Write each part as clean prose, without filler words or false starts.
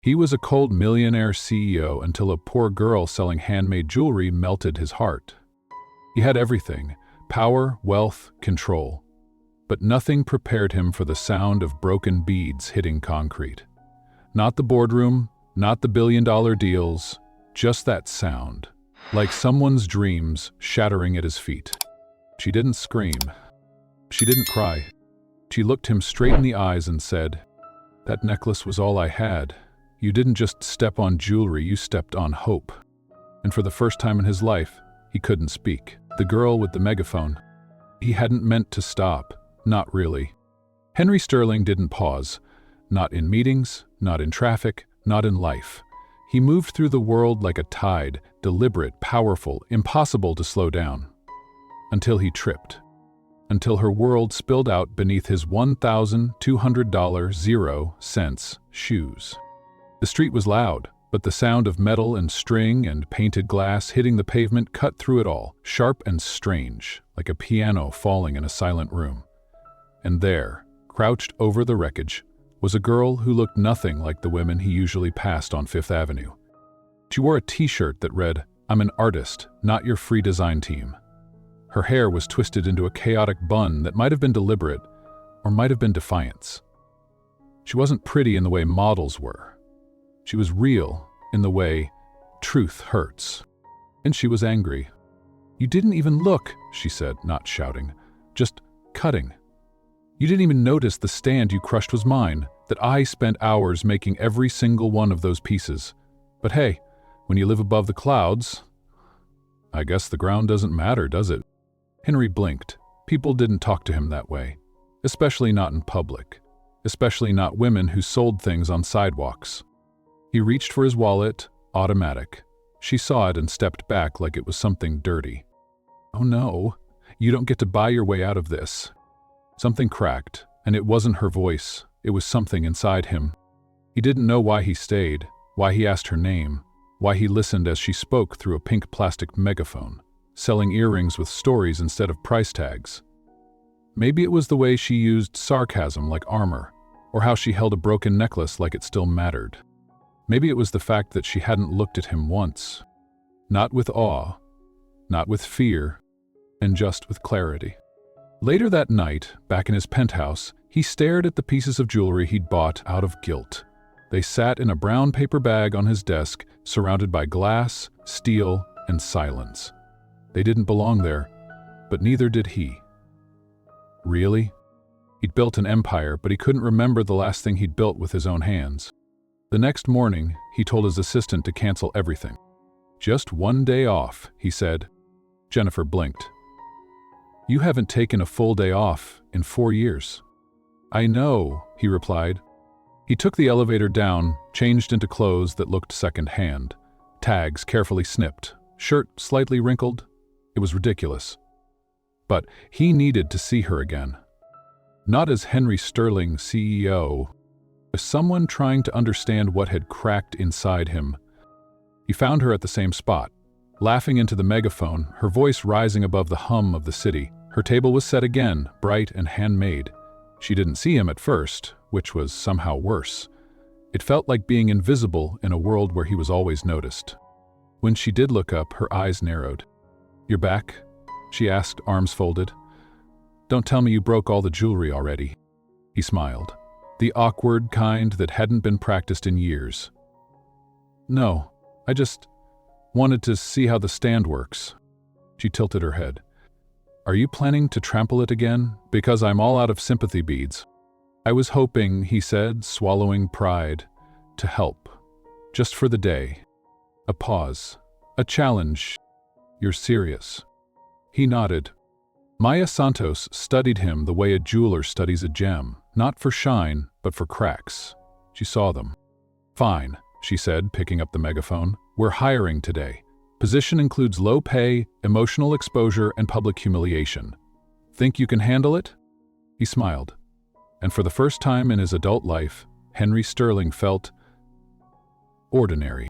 He was a cold millionaire CEO until a poor girl selling handmade jewelry melted his heart. He had everything: power, wealth, control. But nothing prepared him for the sound of broken beads hitting concrete. Not the boardroom, not the billion-dollar deals, just that sound, like someone's dreams shattering at his feet. She didn't scream. She didn't cry. She looked him straight in the eyes and said, "That necklace was all I had. You didn't just step on jewelry, you stepped on hope." And for the first time in his life, he couldn't speak. The girl with the megaphone. He hadn't meant to stop. Not really. Henry Sterling didn't pause. Not in meetings, not in traffic, not in life. He moved through the world like a tide, deliberate, powerful, impossible to slow down. Until he tripped. Until her world spilled out beneath his $1,200.00 shoes. The street was loud, but the sound of metal and string and painted glass hitting the pavement cut through it all, sharp and strange, like a piano falling in a silent room. And there, crouched over the wreckage, was a girl who looked nothing like the women he usually passed on Fifth Avenue. She wore a t-shirt that read, "I'm an artist, not your free design team." Her hair was twisted into a chaotic bun that might have been deliberate, or might have been defiance. She wasn't pretty in the way models were. She was real in the way truth hurts. And she was angry. "You didn't even look," she said, not shouting, just cutting. "You didn't even notice the stand you crushed was mine, that I spent hours making every single one of those pieces. But hey, when you live above the clouds, I guess the ground doesn't matter, does it?" Henry blinked. People didn't talk to him that way, especially not in public, especially not women who sold things on sidewalks. He reached for his wallet, automatic. She saw it and stepped back like it was something dirty. "Oh no, you don't get to buy your way out of this." Something cracked, and it wasn't her voice, it was something inside him. He didn't know why he stayed, why he asked her name, why he listened as she spoke through a pink plastic megaphone, selling earrings with stories instead of price tags. Maybe it was the way she used sarcasm like armor, or how she held a broken necklace like it still mattered. Maybe it was the fact that she hadn't looked at him once. Not with awe, not with fear, and just with clarity. Later that night, back in his penthouse, he stared at the pieces of jewelry he'd bought out of guilt. They sat in a brown paper bag on his desk, surrounded by glass, steel, and silence. They didn't belong there, but neither did he. Really? He'd built an empire, but he couldn't remember the last thing he'd built with his own hands. The next morning, he told his assistant to cancel everything. "Just one day off," he said. Jennifer blinked. "You haven't taken a full day off in 4 years." "I know," he replied. He took the elevator down, changed into clothes that looked second-hand. Tags carefully snipped, shirt slightly wrinkled. It was ridiculous. But he needed to see her again. Not as Henry Sterling, CEO, as someone trying to understand what had cracked inside him. He found her at the same spot, laughing into the megaphone, her voice rising above the hum of the city. Her table was set again, bright and handmade. She didn't see him at first, which was somehow worse. It felt like being invisible in a world where he was always noticed. When she did look up, her eyes narrowed. "You're back?" she asked, arms folded. "Don't tell me you broke all the jewelry already." He smiled, the awkward kind that hadn't been practiced in years. "No, I just wanted to see how the stand works." She tilted her head. "Are you planning to trample it again? Because I'm all out of sympathy beads." "I was hoping," he said, swallowing pride, "to help. Just for the day. A pause. A challenge. You're serious?" He nodded. Maya Santos studied him the way a jeweler studies a gem, not for shine, but for cracks. She saw them. "Fine," she said, picking up the megaphone. "We're hiring today. Position includes low pay, emotional exposure, and public humiliation. Think you can handle it?" He smiled. And for the first time in his adult life, Henry Sterling felt ordinary.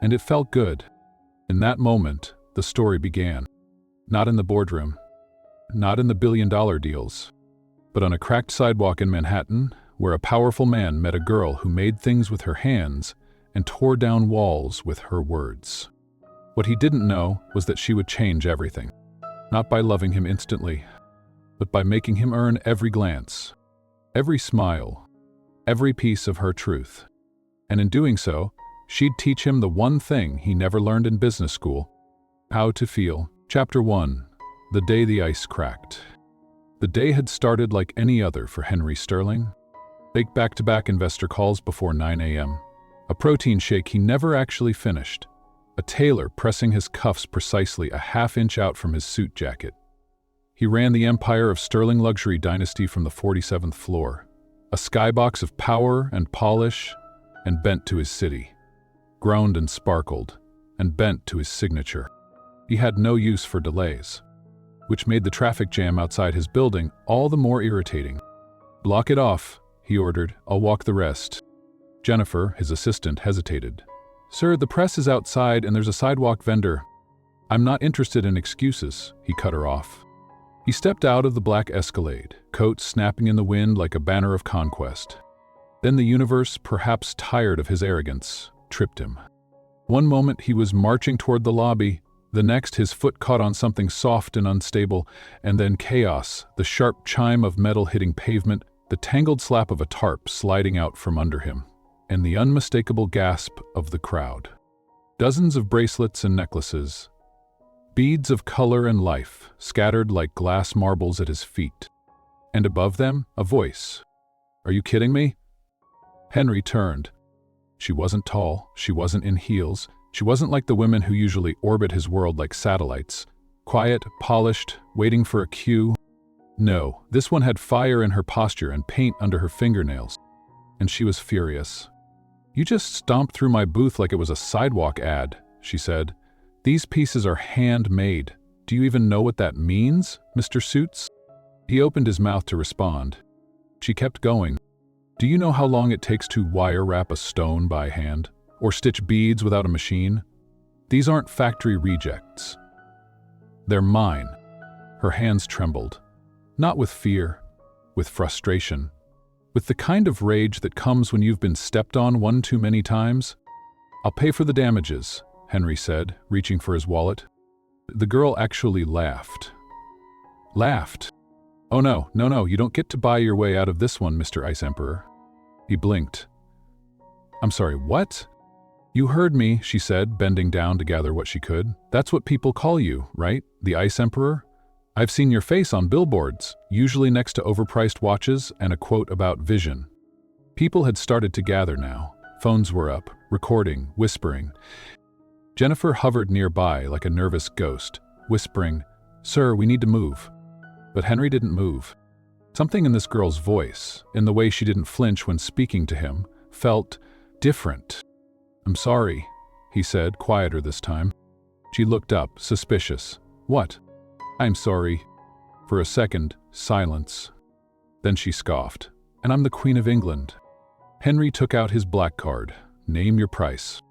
And it felt good. In that moment, the story began. Not in the boardroom, not in the billion-dollar deals, but on a cracked sidewalk in Manhattan, where a powerful man met a girl who made things with her hands and tore down walls with her words. What he didn't know was that she would change everything, not by loving him instantly, but by making him earn every glance, every smile, every piece of her truth. And in doing so, she'd teach him the one thing he never learned in business school: how to feel. Chapter 1. The day the ice cracked. The day had started like any other for Henry Sterling. Fake back-to-back investor calls before 9 a.m. A protein shake he never actually finished. A tailor pressing his cuffs precisely a half-inch out from his suit jacket. He ran the empire of Sterling luxury dynasty from the 47th floor. A skybox of power and polish, and bent to his city. Groaned and sparkled, and bent to his signature. He had no use for delays, which made the traffic jam outside his building all the more irritating. "Block it off," he ordered. "I'll walk the rest." Jennifer, his assistant, hesitated. "Sir, the press is outside and there's a sidewalk vendor." "I'm not interested in excuses," he cut her off. He stepped out of the black Escalade, coat snapping in the wind like a banner of conquest. Then the universe, perhaps tired of his arrogance, tripped him. One moment he was marching toward the lobby, the next his foot caught on something soft and unstable, and then chaos, the sharp chime of metal hitting pavement, the tangled slap of a tarp sliding out from under him, and the unmistakable gasp of the crowd. Dozens of bracelets and necklaces, beads of color and life, scattered like glass marbles at his feet. And above them, a voice. "Are you kidding me?" Henry turned. She wasn't tall, she wasn't in heels, she wasn't like the women who usually orbit his world like satellites. Quiet, polished, waiting for a cue. No, this one had fire in her posture and paint under her fingernails. And she was furious. "You just stomped through my booth like it was a sidewalk ad," she said. "These pieces are handmade. Do you even know what that means, Mr. Suits?" He opened his mouth to respond. She kept going. "Do you know how long it takes to wire wrap a stone by hand? Or stitch beads without a machine? These aren't factory rejects. They're mine." Her hands trembled. Not with fear, with frustration. With the kind of rage that comes when you've been stepped on one too many times. "I'll pay for the damages," Henry said, reaching for his wallet. The girl actually laughed. Laughed. "Oh no, you don't get to buy your way out of this one, Mr. Ice Emperor." He blinked. "I'm sorry, what?" "You heard me," she said, bending down to gather what she could. "That's what people call you, right? The Ice Emperor? I've seen your face on billboards, usually next to overpriced watches and a quote about vision." People had started to gather now. Phones were up, recording, whispering. Jennifer hovered nearby like a nervous ghost, whispering, "Sir, we need to move." But Henry didn't move. Something in this girl's voice, in the way she didn't flinch when speaking to him, felt different. "I'm sorry," he said, quieter this time. She looked up, suspicious. "What?" "I'm sorry." For a second, silence. Then she scoffed. "And I'm the Queen of England." Henry took out his black card. "Name your price."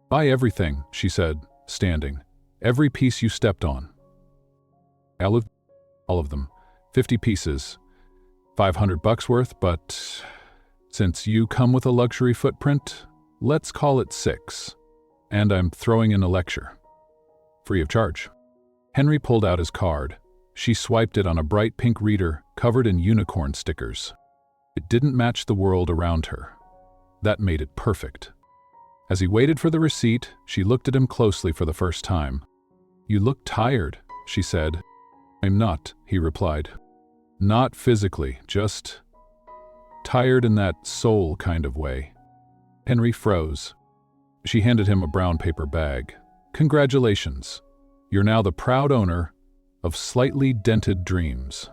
"Buy everything," she said, standing. "Every piece you stepped on." All of them. 50 pieces. $500 worth, but since you come with a luxury footprint, let's call it 6. And I'm throwing in a lecture. Free of charge. Henry pulled out his card. She swiped it on a bright pink reader covered in unicorn stickers. It didn't match the world around her. That made it perfect. As he waited for the receipt, she looked at him closely for the first time. "You look tired," she said. "I'm not," he replied. "Not physically, just tired in that soul kind of way." Henry froze. She handed him a brown paper bag. "Congratulations. You're now the proud owner of slightly dented dreams."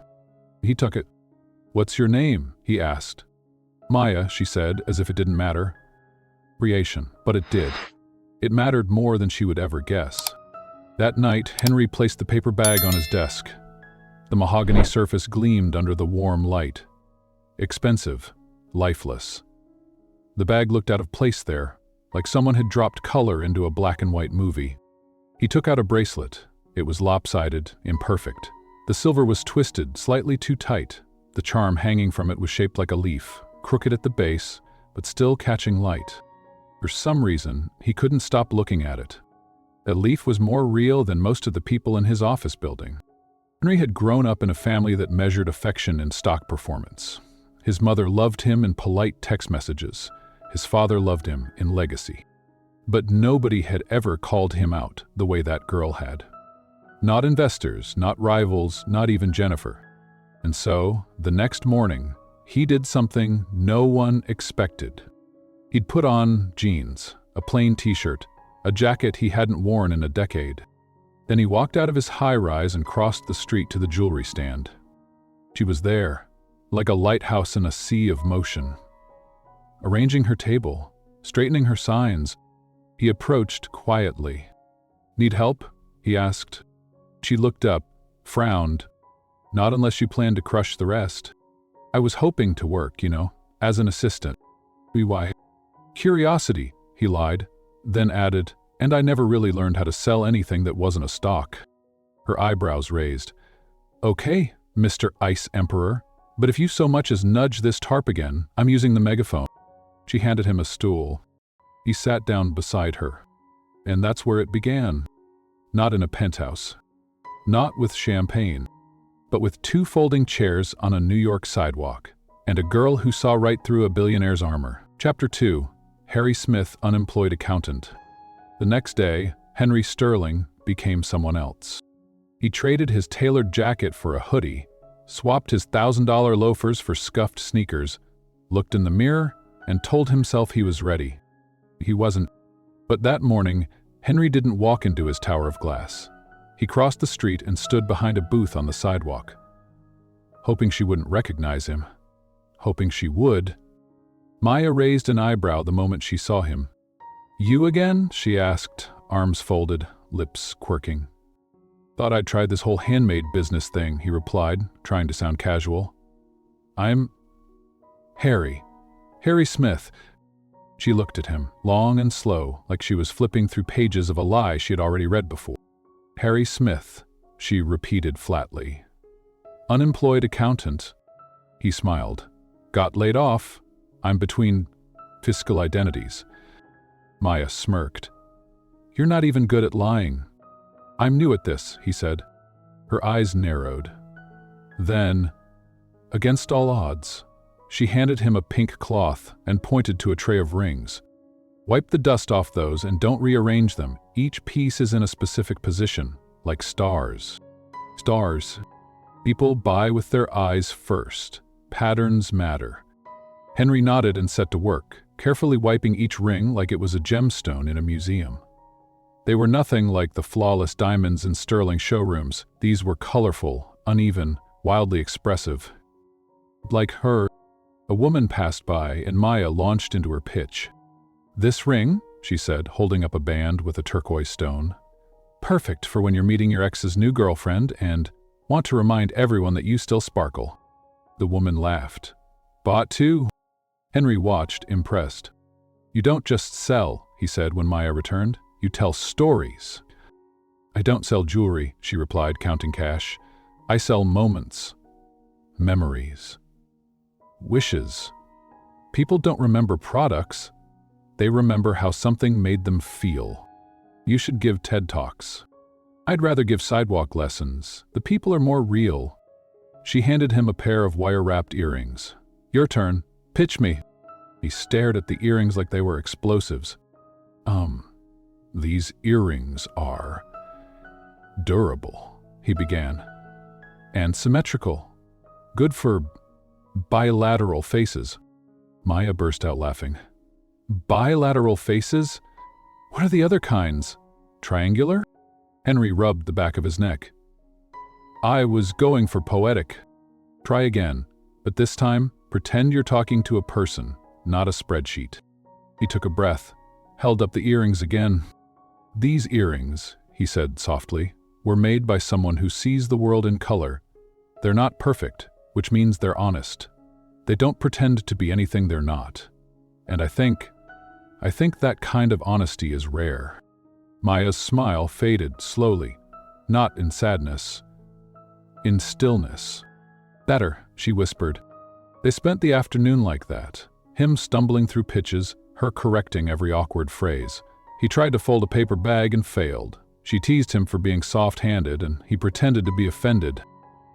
He took it. "What's your name?" he asked. "Maya," she said, as if it didn't matter. Creation, but it did. It mattered more than she would ever guess. That night, Henry placed the paper bag on his desk. The mahogany surface gleamed under the warm light. Expensive, lifeless. The bag looked out of place there, like someone had dropped color into a black and white movie. He took out a bracelet. It was lopsided, imperfect. The silver was twisted, slightly too tight. The charm hanging from it was shaped like a leaf, crooked at the base, but still catching light. For some reason, he couldn't stop looking at it. That leaf was more real than most of the people in his office building. Henry had grown up in a family that measured affection in stock performance. His mother loved him in polite text messages. His father loved him in legacy. But nobody had ever called him out the way that girl had. Not investors, not rivals, not even Jennifer. And so, the next morning, he did something no one expected. He'd put on jeans, a plain t-shirt, a jacket he hadn't worn in a decade. Then he walked out of his high-rise and crossed the street to the jewelry stand. She was there, like a lighthouse in a sea of motion. Arranging her table, straightening her signs, he approached quietly. "Need help?" he asked. She looked up, frowned. "Not unless you plan to crush the rest." "I was hoping to work, as an assistant." "Why?" "Curiosity," he lied, then added, "and I never really learned how to sell anything that wasn't a stock." Her eyebrows raised. "Okay, Mr. Ice Emperor, but if you so much as nudge this tarp again, I'm using the megaphone." She handed him a stool. He sat down beside her. And that's where it began. Not in a penthouse. Not with champagne. But with 2 folding chairs on a New York sidewalk, and a girl who saw right through a billionaire's armor. Chapter 2. Harry Smith, Unemployed Accountant. The next day, Henry Sterling became someone else. He traded his tailored jacket for a hoodie, swapped his $1,000 loafers for scuffed sneakers, looked in the mirror, and told himself he was ready. He wasn't. But that morning, Henry didn't walk into his tower of glass. He crossed the street and stood behind a booth on the sidewalk. Hoping she wouldn't recognize him. Hoping she would. Maya raised an eyebrow the moment she saw him. "You again?" she asked, arms folded, lips quirking. "Thought I'd tried this whole handmade business thing," he replied, trying to sound casual. "I'm Harry Smith." She looked at him, long and slow, like she was flipping through pages of a lie she had already read before. "Harry Smith," she repeated flatly. "Unemployed accountant." He smiled. "Got laid off. I'm between fiscal identities." Maya smirked. "You're not even good at lying." "I'm new at this," he said. Her eyes narrowed. Then, against all odds, she handed him a pink cloth and pointed to a tray of rings. "Wipe the dust off those and don't rearrange them. Each piece is in a specific position, like stars." Stars. People buy with their eyes first. Patterns matter. Henry nodded and set to work, carefully wiping each ring like it was a gemstone in a museum. They were nothing like the flawless diamonds in Sterling showrooms. These were colorful, uneven, wildly expressive. Like her, a woman passed by and Maya launched into her pitch. "This ring," she said, holding up a band with a turquoise stone. "Perfect for when you're meeting your ex's new girlfriend and want to remind everyone that you still sparkle." The woman laughed. "Bought too?" Henry watched, impressed. "You don't just sell," he said when Maya returned. "You tell stories." "I don't sell jewelry," she replied, counting cash. "I sell moments. Memories. Wishes. People don't remember products. They remember how something made them feel. You should give TED Talks." "I'd rather give sidewalk lessons. The people are more real." She handed him a pair of wire-wrapped earrings. "Your turn. Pitch me." He stared at the earrings like they were explosives. These earrings are durable," he began. "And symmetrical. Good for bilateral faces." Maya burst out laughing. "Bilateral faces? What are the other kinds? Triangular?" Henry rubbed the back of his neck. "I was going for poetic." "Try again, but this time, pretend you're talking to a person, not a spreadsheet." He took a breath, held up the earrings again. "These earrings," he said softly, "were made by someone who sees the world in color. They're not perfect, which means they're honest. They don't pretend to be anything they're not. And I think that kind of honesty is rare." Maya's smile faded slowly, not in sadness, in stillness. "Better," she whispered. They spent the afternoon like that, him stumbling through pitches, her correcting every awkward phrase. He tried to fold a paper bag and failed. She teased him for being soft-handed, and he pretended to be offended.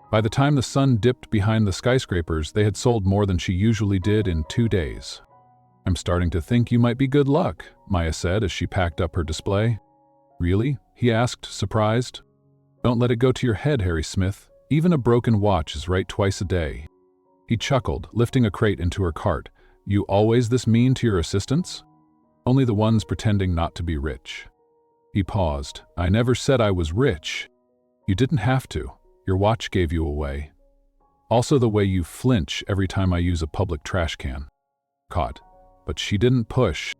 By the time the sun dipped behind the skyscrapers, they had sold more than she usually did in 2 days. "I'm starting to think you might be good luck," Maya said as she packed up her display. "Really?" he asked, surprised. "Don't let it go to your head, Harry Smith. Even a broken watch is right twice a day." He chuckled, lifting a crate into her cart. "You always this mean to your assistants?" "Only the ones pretending not to be rich." He paused. "I never said I was rich. You didn't have to. Your watch gave you away. Also the way you flinch every time I use a public trash can." Caught. But she didn't push.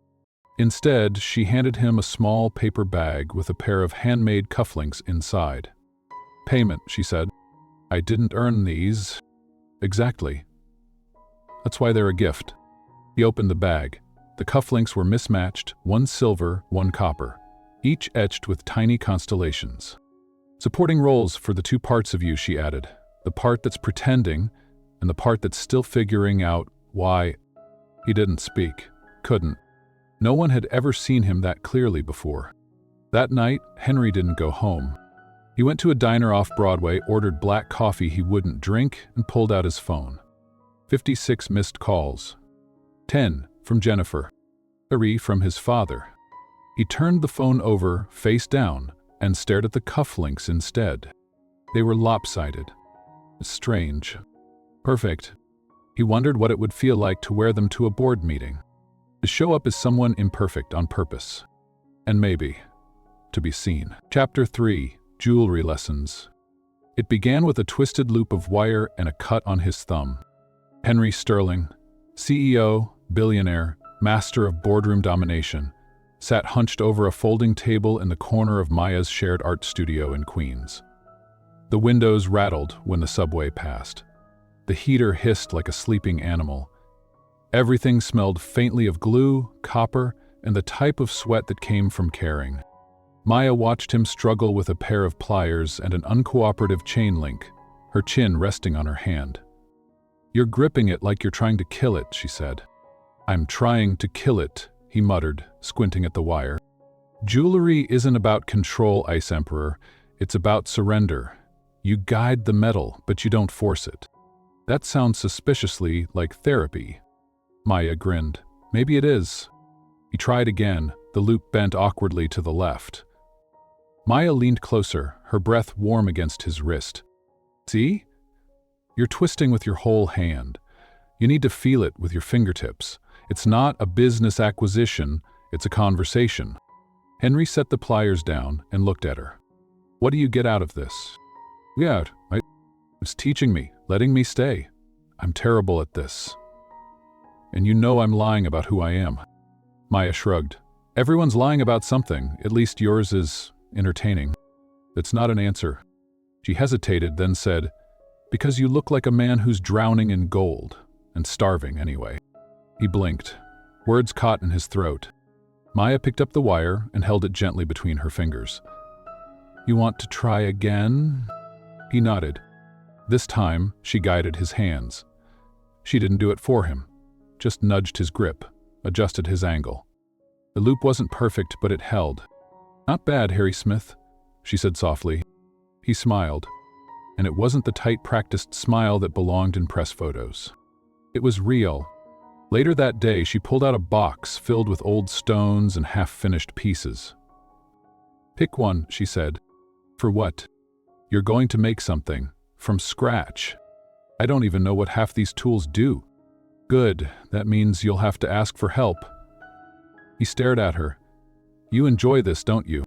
Instead, she handed him a small paper bag with a pair of handmade cufflinks inside. "Payment," she said. "I didn't earn these." "Exactly. That's why they're a gift." He opened the bag. The cufflinks were mismatched, one silver, one copper, each etched with tiny constellations. "Supporting roles for the 2 parts of you," she added. "The part that's pretending, and the part that's still figuring out why." He didn't speak. Couldn't. No one had ever seen him that clearly before. That night, Henry didn't go home. He went to a diner off Broadway, ordered black coffee he wouldn't drink, and pulled out his phone. 56 missed calls. 10 from Jennifer. 3 from his father. He turned the phone over, face down, and stared at the cufflinks instead. They were lopsided. Strange. Perfect. He wondered what it would feel like to wear them to a board meeting. To show up as someone imperfect on purpose. And maybe, to be seen. Chapter 3. Jewelry Lessons. It began with a twisted loop of wire and a cut on his thumb. Henry Sterling, CEO, billionaire, master of boardroom domination, sat hunched over a folding table in the corner of Maya's shared art studio in Queens. The windows rattled when the subway passed. The heater hissed like a sleeping animal. Everything smelled faintly of glue, copper, and the type of sweat that came from caring. Maya watched him struggle with a pair of pliers and an uncooperative chain link, her chin resting on her hand. "You're gripping it like you're trying to kill it," she said. "I'm trying to kill it," he muttered, squinting at the wire. "Jewelry isn't about control, Ice Emperor. It's about surrender. You guide the metal, but you don't force it." "That sounds suspiciously like therapy." Maya grinned. "Maybe it is." He tried again, the loop bent awkwardly to the left. Maya leaned closer, her breath warm against his wrist. "See? You're twisting with your whole hand. You need to feel it with your fingertips. It's not a business acquisition, it's a conversation." Henry set the pliers down and looked at her. "What do you get out of this?" "Yeah, it's teaching me, letting me stay. I'm terrible at this. And you know I'm lying about who I am." Maya shrugged. "Everyone's lying about something, at least yours is entertaining." "It's not an answer." She hesitated, then said, "Because you look like a man who's drowning in gold, and starving anyway." He blinked. Words caught in his throat. Maya picked up the wire and held it gently between her fingers. "You want to try again?" He nodded. This time, she guided his hands. She didn't do it for him, just nudged his grip, adjusted his angle. The loop wasn't perfect, but it held. "Not bad, Harry Smith," she said softly. He smiled, and it wasn't the tight, practiced smile that belonged in press photos. It was real. Later that day, she pulled out a box filled with old stones and half-finished pieces. "Pick one," she said. "For what?" "You're going to make something, from scratch. I don't even know what half these tools do." "Good, that means you'll have to ask for help." He stared at her. "You enjoy this, don't you?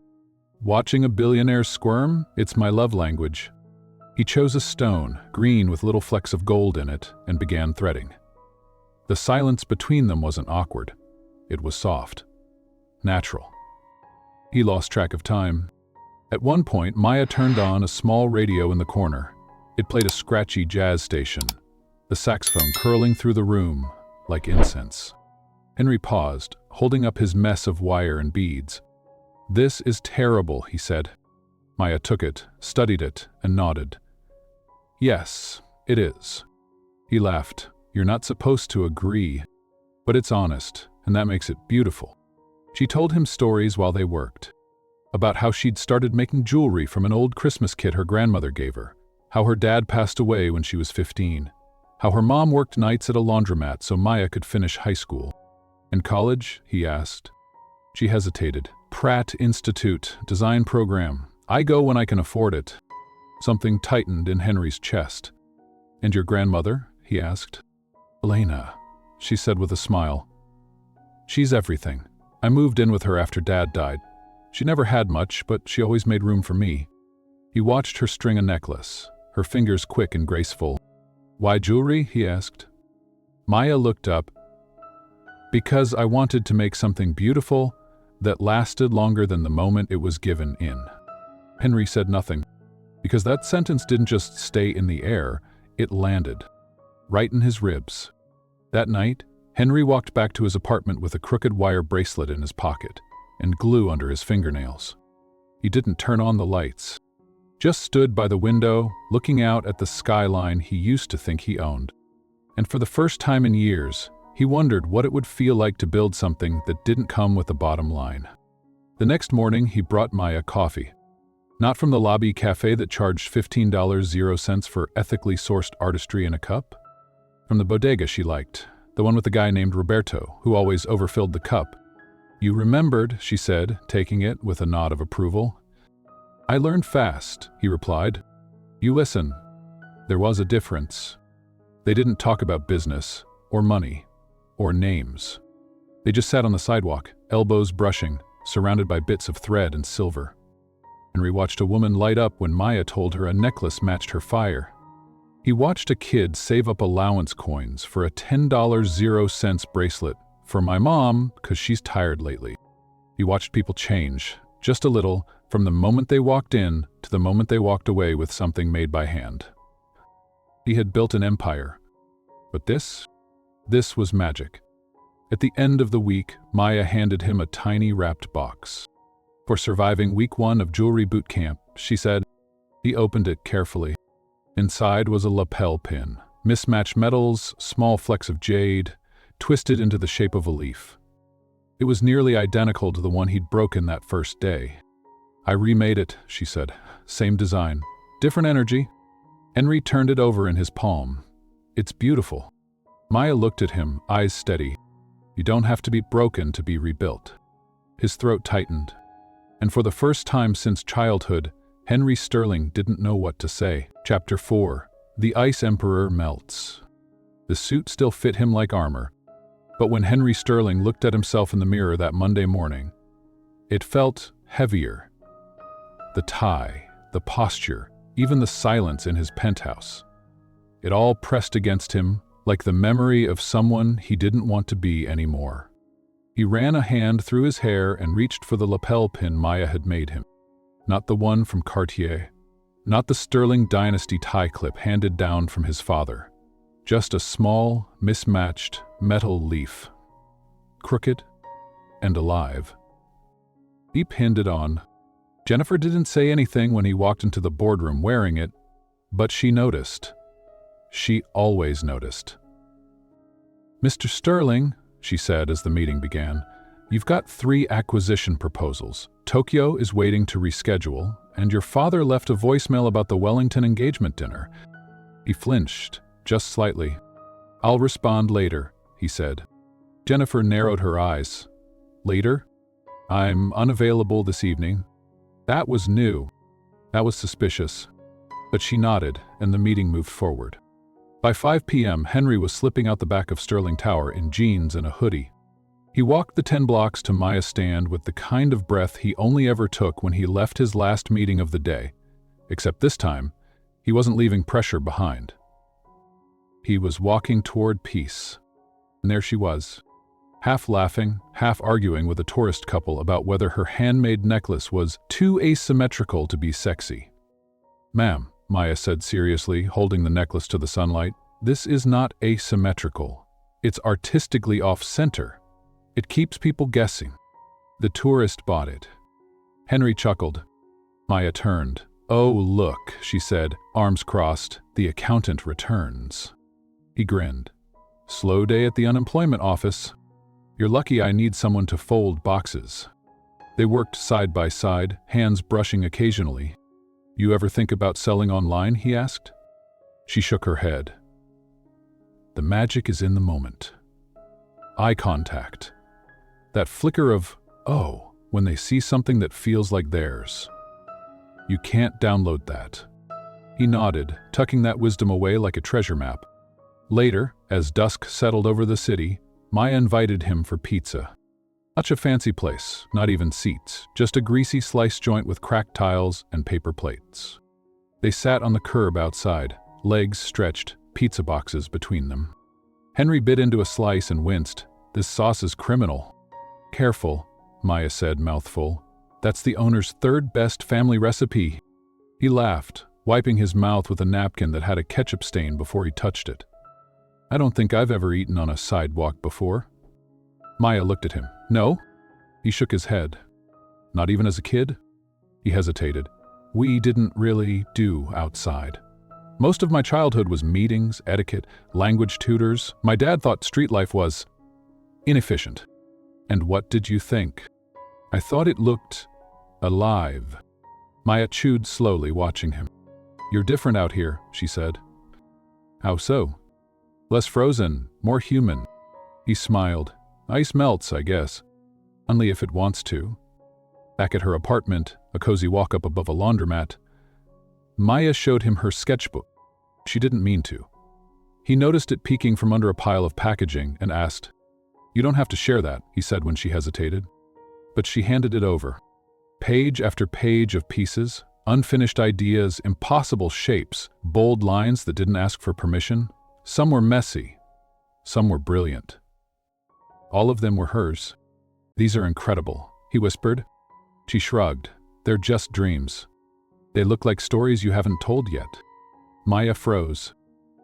Watching a billionaire squirm? It's my love language." He chose a stone, green with little flecks of gold in it, and began threading. The silence between them wasn't awkward. It was soft. Natural. He lost track of time. At one point, Maya turned on a small radio in the corner. It played a scratchy jazz station, the saxophone curling through the room like incense. Henry paused, holding up his mess of wire and beads. "This is terrible," he said. Maya took it, studied it, and nodded. "Yes, it is." He laughed. "You're not supposed to agree. But it's honest. and that makes it beautiful. She told him stories while they worked, about how she'd started making jewelry from an old Christmas kit her grandmother gave her, how her dad passed away when she was 15, how her mom worked nights at a laundromat so Maya could finish high school. "In college?" he asked. She hesitated. "Pratt Institute, design program. I go when I can afford it." Something tightened in Henry's chest. "And your grandmother?" he asked. "Elena," she said with a smile. "She's everything. I moved in with her after Dad died. She never had much, but she always made room for me." He watched her string a necklace, her fingers quick and graceful. "Why jewelry?" he asked. Maya looked up. "Because I wanted to make something beautiful that lasted longer than the moment it was given in." Henry said nothing, because that sentence didn't just stay in the air, it landed, right in his ribs. That night, Henry walked back to his apartment with a crooked wire bracelet in his pocket and glue under his fingernails. He didn't turn on the lights, just stood by the window, looking out at the skyline he used to think he owned. And for the first time in years, he wondered what it would feel like to build something that didn't come with a bottom line. The next morning, he brought Maya coffee. Not from the lobby cafe that charged $15.00 for ethically sourced artistry in a cup. From the bodega she liked, the one with the guy named Roberto, who always overfilled the cup. "You remembered," she said, taking it with a nod of approval. "I learned fast," he replied. "You listen." There was a difference. They didn't talk about business, or money, or names. They just sat on the sidewalk, elbows brushing, surrounded by bits of thread and silver. Henry watched a woman light up when Maya told her a necklace matched her fire. He watched a kid save up allowance coins for a $10.00 bracelet for my mom, 'cause she's tired lately. He watched people change, just a little, from the moment they walked in to the moment they walked away with something made by hand. He had built an empire. But this was magic. At the end of the week, Maya handed him a tiny wrapped box. "For surviving week 1 of jewelry boot camp," she said. He opened it carefully. Inside was a lapel pin, mismatched metals, small flecks of jade, twisted into the shape of a leaf. It was nearly identical to the one he'd broken that first day. "I remade it," she said. "Same design, different energy." Henry turned it over in his palm. "It's beautiful." Maya looked at him, eyes steady. "You don't have to be broken to be rebuilt." His throat tightened. And for the first time since childhood, Henry Sterling didn't know what to say. Chapter 4. The Ice Emperor Melts. The suit still fit him like armor, but when Henry Sterling looked at himself in the mirror that Monday morning, it felt heavier. The tie, the posture, even the silence in his penthouse. It all pressed against him like the memory of someone he didn't want to be anymore. He ran a hand through his hair and reached for the lapel pin Maya had made him. Not the one from Cartier, not the Sterling Dynasty tie clip handed down from his father. Just a small, mismatched metal leaf. Crooked and alive. He pinned it on. Jennifer didn't say anything when he walked into the boardroom wearing it, but she noticed. She always noticed. "Mr. Sterling," she said as the meeting began, "you've got 3 acquisition proposals. Tokyo is waiting to reschedule, and your father left a voicemail about the Wellington engagement dinner." He flinched, just slightly. "I'll respond later," he said. Jennifer narrowed her eyes. "Later? I'm unavailable this evening." That was new. That was suspicious. But she nodded, and the meeting moved forward. By 5 p.m., Henry was slipping out the back of Sterling Tower in jeans and a hoodie. He walked the 10 blocks to Maya's stand with the kind of breath he only ever took when he left his last meeting of the day. Except this time, he wasn't leaving pressure behind. He was walking toward peace. And there she was, half laughing, half arguing with a tourist couple about whether her handmade necklace was too asymmetrical to be sexy. "Ma'am," Maya said seriously, holding the necklace to the sunlight, "this is not asymmetrical. It's artistically off-center. It keeps people guessing." The tourist bought it. Henry chuckled. Maya turned. "Oh, look," she said, arms crossed, "the accountant returns." He grinned. "Slow day at the unemployment office." You're lucky I need someone to fold boxes." They worked side by side, hands brushing occasionally. "You ever think about selling online?" he asked. She shook her head. The magic is in the moment. Eye contact. That flicker of, oh, when they see something that feels like theirs. You can't download that. He nodded, tucking that wisdom away like a treasure map. Later, as dusk settled over the city, Maya invited him for pizza. Not a fancy place, not even seats, just a greasy slice joint with cracked tiles and paper plates. They sat on the curb outside, legs stretched, pizza boxes between them. Henry bit into a slice and winced. "This sauce is criminal." "Careful," Maya said, mouthful. "That's the owner's third best family recipe." He laughed, wiping his mouth with a napkin that had a ketchup stain before he touched it. "I don't think I've ever eaten on a sidewalk before." Maya looked at him. "No?" He shook his head. "Not even as a kid?" He hesitated. "We didn't really do outside. Most of my childhood was meetings, etiquette, language tutors. My dad thought street life was inefficient." "And what did you think?" "I thought it looked alive." Maya chewed slowly, watching him. "You're different out here," she said. "How so?" "Less frozen, more human." He smiled. "Ice melts, I guess. Only if it wants to." Back at her apartment, a cozy walk-up above a laundromat, Maya showed him her sketchbook. She didn't mean to. He noticed it peeking from under a pile of packaging and asked, "You don't have to share that," he said when she hesitated. But she handed it over. Page after page of pieces, unfinished ideas, impossible shapes, bold lines that didn't ask for permission. Some were messy, some were brilliant. All of them were hers. "These are incredible," he whispered. She shrugged. "They're just dreams. They look like stories you haven't told yet." Maya froze.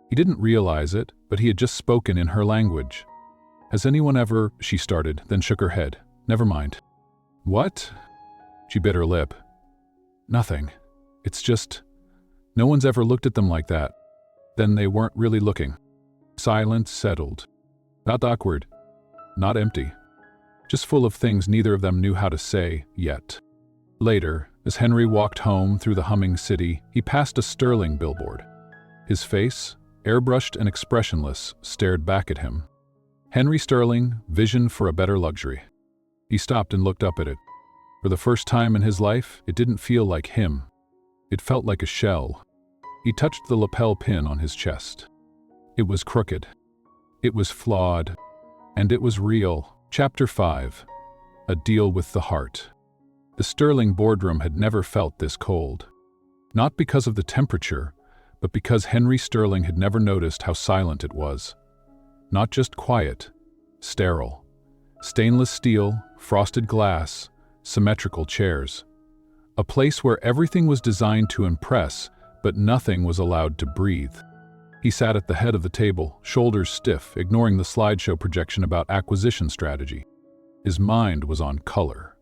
He didn't realize it, but he had just spoken in her language. "Has anyone ever—" she started, then shook her head. "Never mind." "What?" She bit her lip. "Nothing. It's just, no one's ever looked at them like that." Then they weren't really looking. Silence settled. Not awkward. Not empty. Just full of things neither of them knew how to say yet. Later, as Henry walked home through the humming city, he passed a Sterling billboard. His face, airbrushed and expressionless, stared back at him. Henry Sterling, vision for a better luxury. He stopped and looked up at it. For the first time in his life, it didn't feel like him. It felt like a shell. He touched the lapel pin on his chest. It was crooked. It was flawed. And it was real. Chapter 5. A Deal with the Heart. The Sterling boardroom had never felt this cold. Not because of the temperature, but because Henry Sterling had never noticed how silent it was. Not just quiet, sterile. Stainless steel, frosted glass, symmetrical chairs. A place where everything was designed to impress, but nothing was allowed to breathe. He sat at the head of the table, shoulders stiff, ignoring the slideshow projection about acquisition strategy. His mind was on color.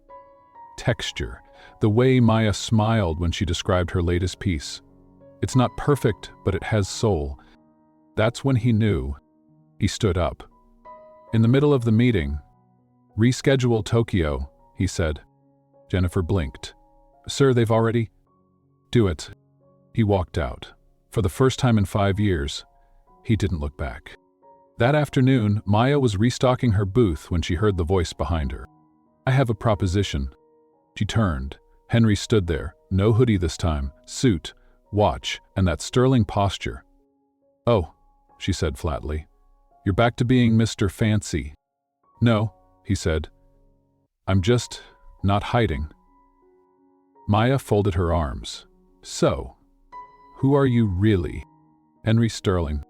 Texture, the way Maya smiled when she described her latest piece. It's not perfect, but it has soul. That's when he knew. He stood up. In the middle of the meeting, "Reschedule Tokyo," he said. Jennifer blinked. "Sir, they've already—" "Do it." He walked out. For the first time in 5 years, he didn't look back. That afternoon, Maya was restocking her booth when she heard the voice behind her. "I have a proposition." She turned. Henry stood there, no hoodie this time, suit, watch, and that sterling posture. "Oh," she said flatly. "You're back to being Mr. Fancy." "No," he said. "I'm just not hiding." Maya folded her arms. "So, who are you really?" "Henry Sterling."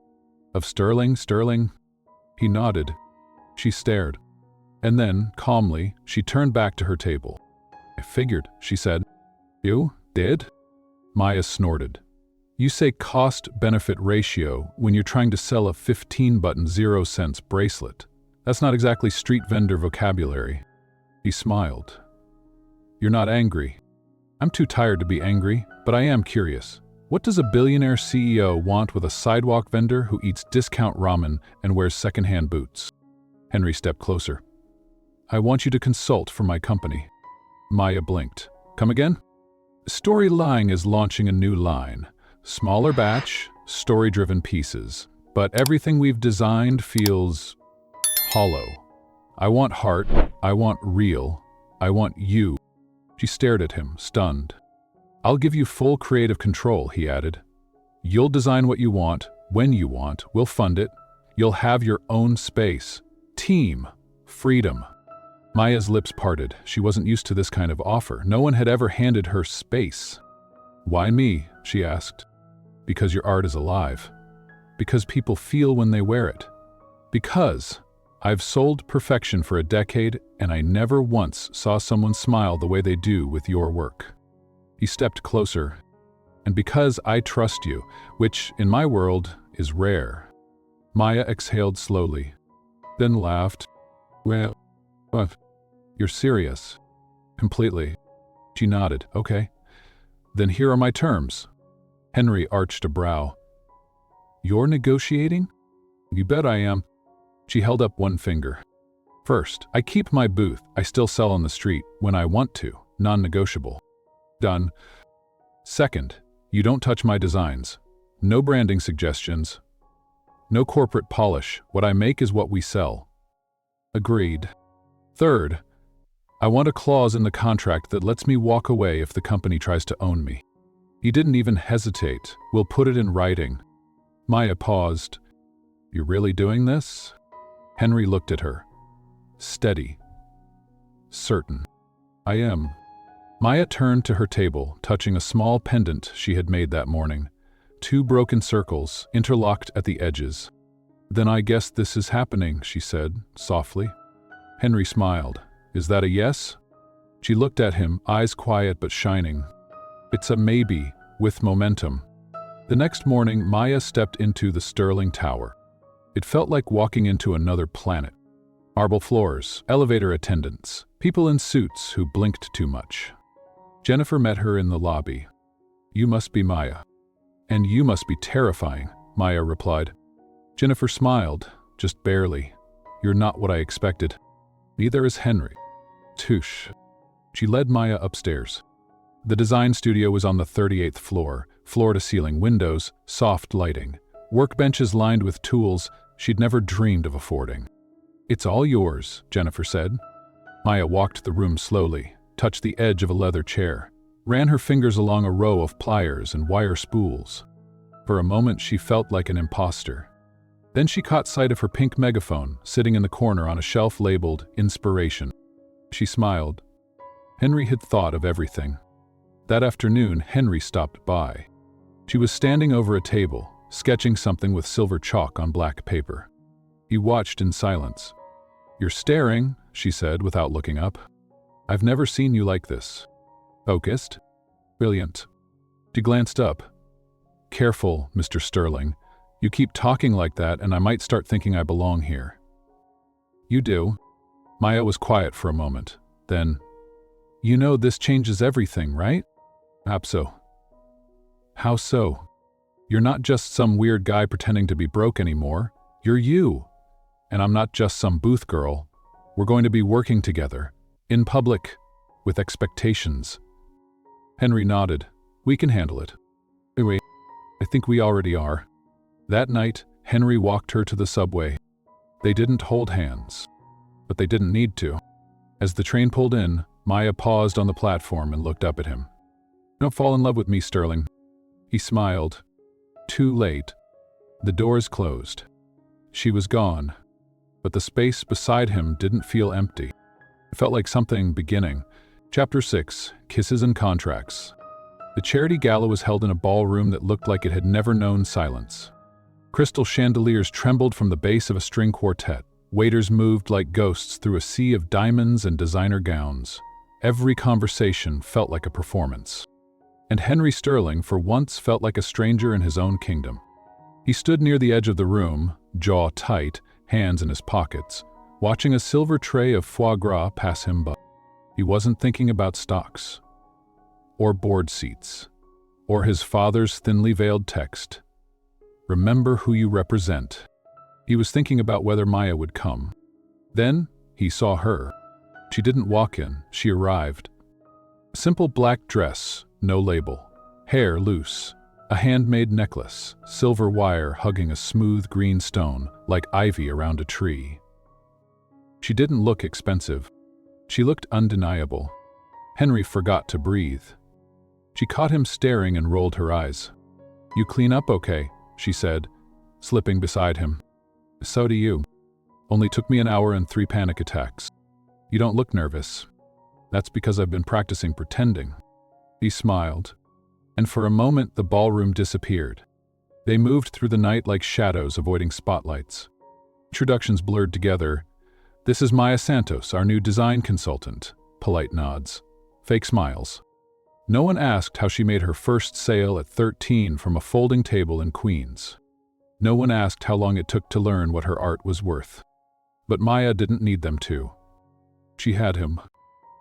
"Of Sterling?" He nodded. She stared. And then, calmly, she turned back to her table. "I figured," she said. "You did?" Maya snorted. "You say cost-benefit ratio when you're trying to sell a 15-button 0-cents bracelet. That's not exactly street vendor vocabulary." He smiled. "You're not angry." "I'm too tired to be angry, but I am curious. What does a billionaire CEO want with a sidewalk vendor who eats discount ramen and wears secondhand boots?" Henry stepped closer. I want you to consult for my company. Maya blinked. Come again? Storyline is launching a new line. Smaller batch, story-driven pieces. But everything we've designed feels hollow. I want heart, I want real, I want you. She stared at him, stunned. I'll give you full creative control, he added. You'll design what you want, when you want, we'll fund it. You'll have your own space. Team. Freedom. Maya's lips parted. She wasn't used to this kind of offer. No one had ever handed her space. Why me? She asked. Because your art is alive. Because people feel when they wear it. Because I've sold perfection for a decade and I never once saw someone smile the way they do with your work. He stepped closer. And because I trust you, which in my world is rare. Maya exhaled slowly, then laughed. Well, what? You're serious? Completely. She nodded. Okay. Then here are my terms. Henry arched a brow. You're negotiating? You bet I am. She held up one finger. First, I keep my booth. I still sell on the street when I want to. Non-negotiable. Done. Second, you don't touch my designs. No branding suggestions. No corporate polish. What I make is what we sell. Agreed. Third, I want a clause in the contract that lets me walk away if the company tries to own me. He didn't even hesitate. We'll put it in writing. Maya paused. You're really doing this? Henry looked at her. Steady. Certain. I am. Maya turned to her table, touching a small pendant she had made that morning. 2 broken circles, interlocked at the edges. Then I guess this is happening, she said, softly. Henry smiled. Is that a yes? She looked at him, eyes quiet but shining. It's a maybe, with momentum. The next morning, Maya stepped into the Sterling Tower. It felt like walking into another planet. Marble floors, elevator attendants, people in suits who blinked too much. Jennifer met her in the lobby. You must be Maya. And you must be terrifying, Maya replied. Jennifer smiled, just barely. You're not what I expected. Neither is Henry. Touche. She led Maya upstairs. The design studio was on the 38th floor, floor-to-ceiling windows, soft lighting, workbenches lined with tools she'd never dreamed of affording. It's all yours, Jennifer said. Maya walked the room slowly, touched the edge of a leather chair, ran her fingers along a row of pliers and wire spools. For a moment, she felt like an imposter. Then she caught sight of her pink megaphone sitting in the corner on a shelf labeled Inspiration. She smiled. Henry had thought of everything. That afternoon, Henry stopped by. She was standing over a table, sketching something with silver chalk on black paper. He watched in silence. You're staring, she said without looking up. I've never seen you like this. Focused? Brilliant. She glanced up. Careful, Mr. Sterling. You keep talking like that and I might start thinking I belong here. You do. Maya was quiet for a moment. Then, you know this changes everything, right? Perhaps so. How so? You're not just some weird guy pretending to be broke anymore. You're you. And I'm not just some booth girl. We're going to be working together. In public. With expectations. Henry nodded. We can handle it. Anyway, I think we already are. That night, Henry walked her to the subway. They didn't hold hands. But they didn't need to. As the train pulled in, Maya paused on the platform and looked up at him. Don't fall in love with me, Sterling. He smiled. Too late. The doors closed. She was gone. But the space beside him didn't feel empty. It felt like something beginning. Chapter 6, Kisses and Contracts. The charity gala was held in a ballroom that looked like it had never known silence. Crystal chandeliers trembled from the base of a string quartet. Waiters moved like ghosts through a sea of diamonds and designer gowns. Every conversation felt like a performance. And Henry Sterling, for once, felt like a stranger in his own kingdom. He stood near the edge of the room, jaw tight, hands in his pockets, watching a silver tray of foie gras pass him by. He wasn't thinking about stocks, or board seats, or his father's thinly veiled text. Remember who you represent. He was thinking about whether Maya would come. Then he saw her. She didn't walk in, she arrived. A simple black dress, no label. Hair loose. A handmade necklace, silver wire hugging a smooth green stone like ivy around a tree. She didn't look expensive. She looked undeniable. Henry forgot to breathe. She caught him staring and rolled her eyes. "You clean up okay," she said, slipping beside him. "So do you. Only took me an hour and 3 panic attacks. You don't look nervous." "That's because I've been practicing pretending." He smiled. And for a moment the ballroom disappeared. They moved through the night like shadows avoiding spotlights. Introductions blurred together. "This is Maya Santos, our new design consultant." Polite nods. Fake smiles. No one asked how she made her first sale at 13 from a folding table in Queens. No one asked how long it took to learn what her art was worth. But Maya didn't need them to. She had him.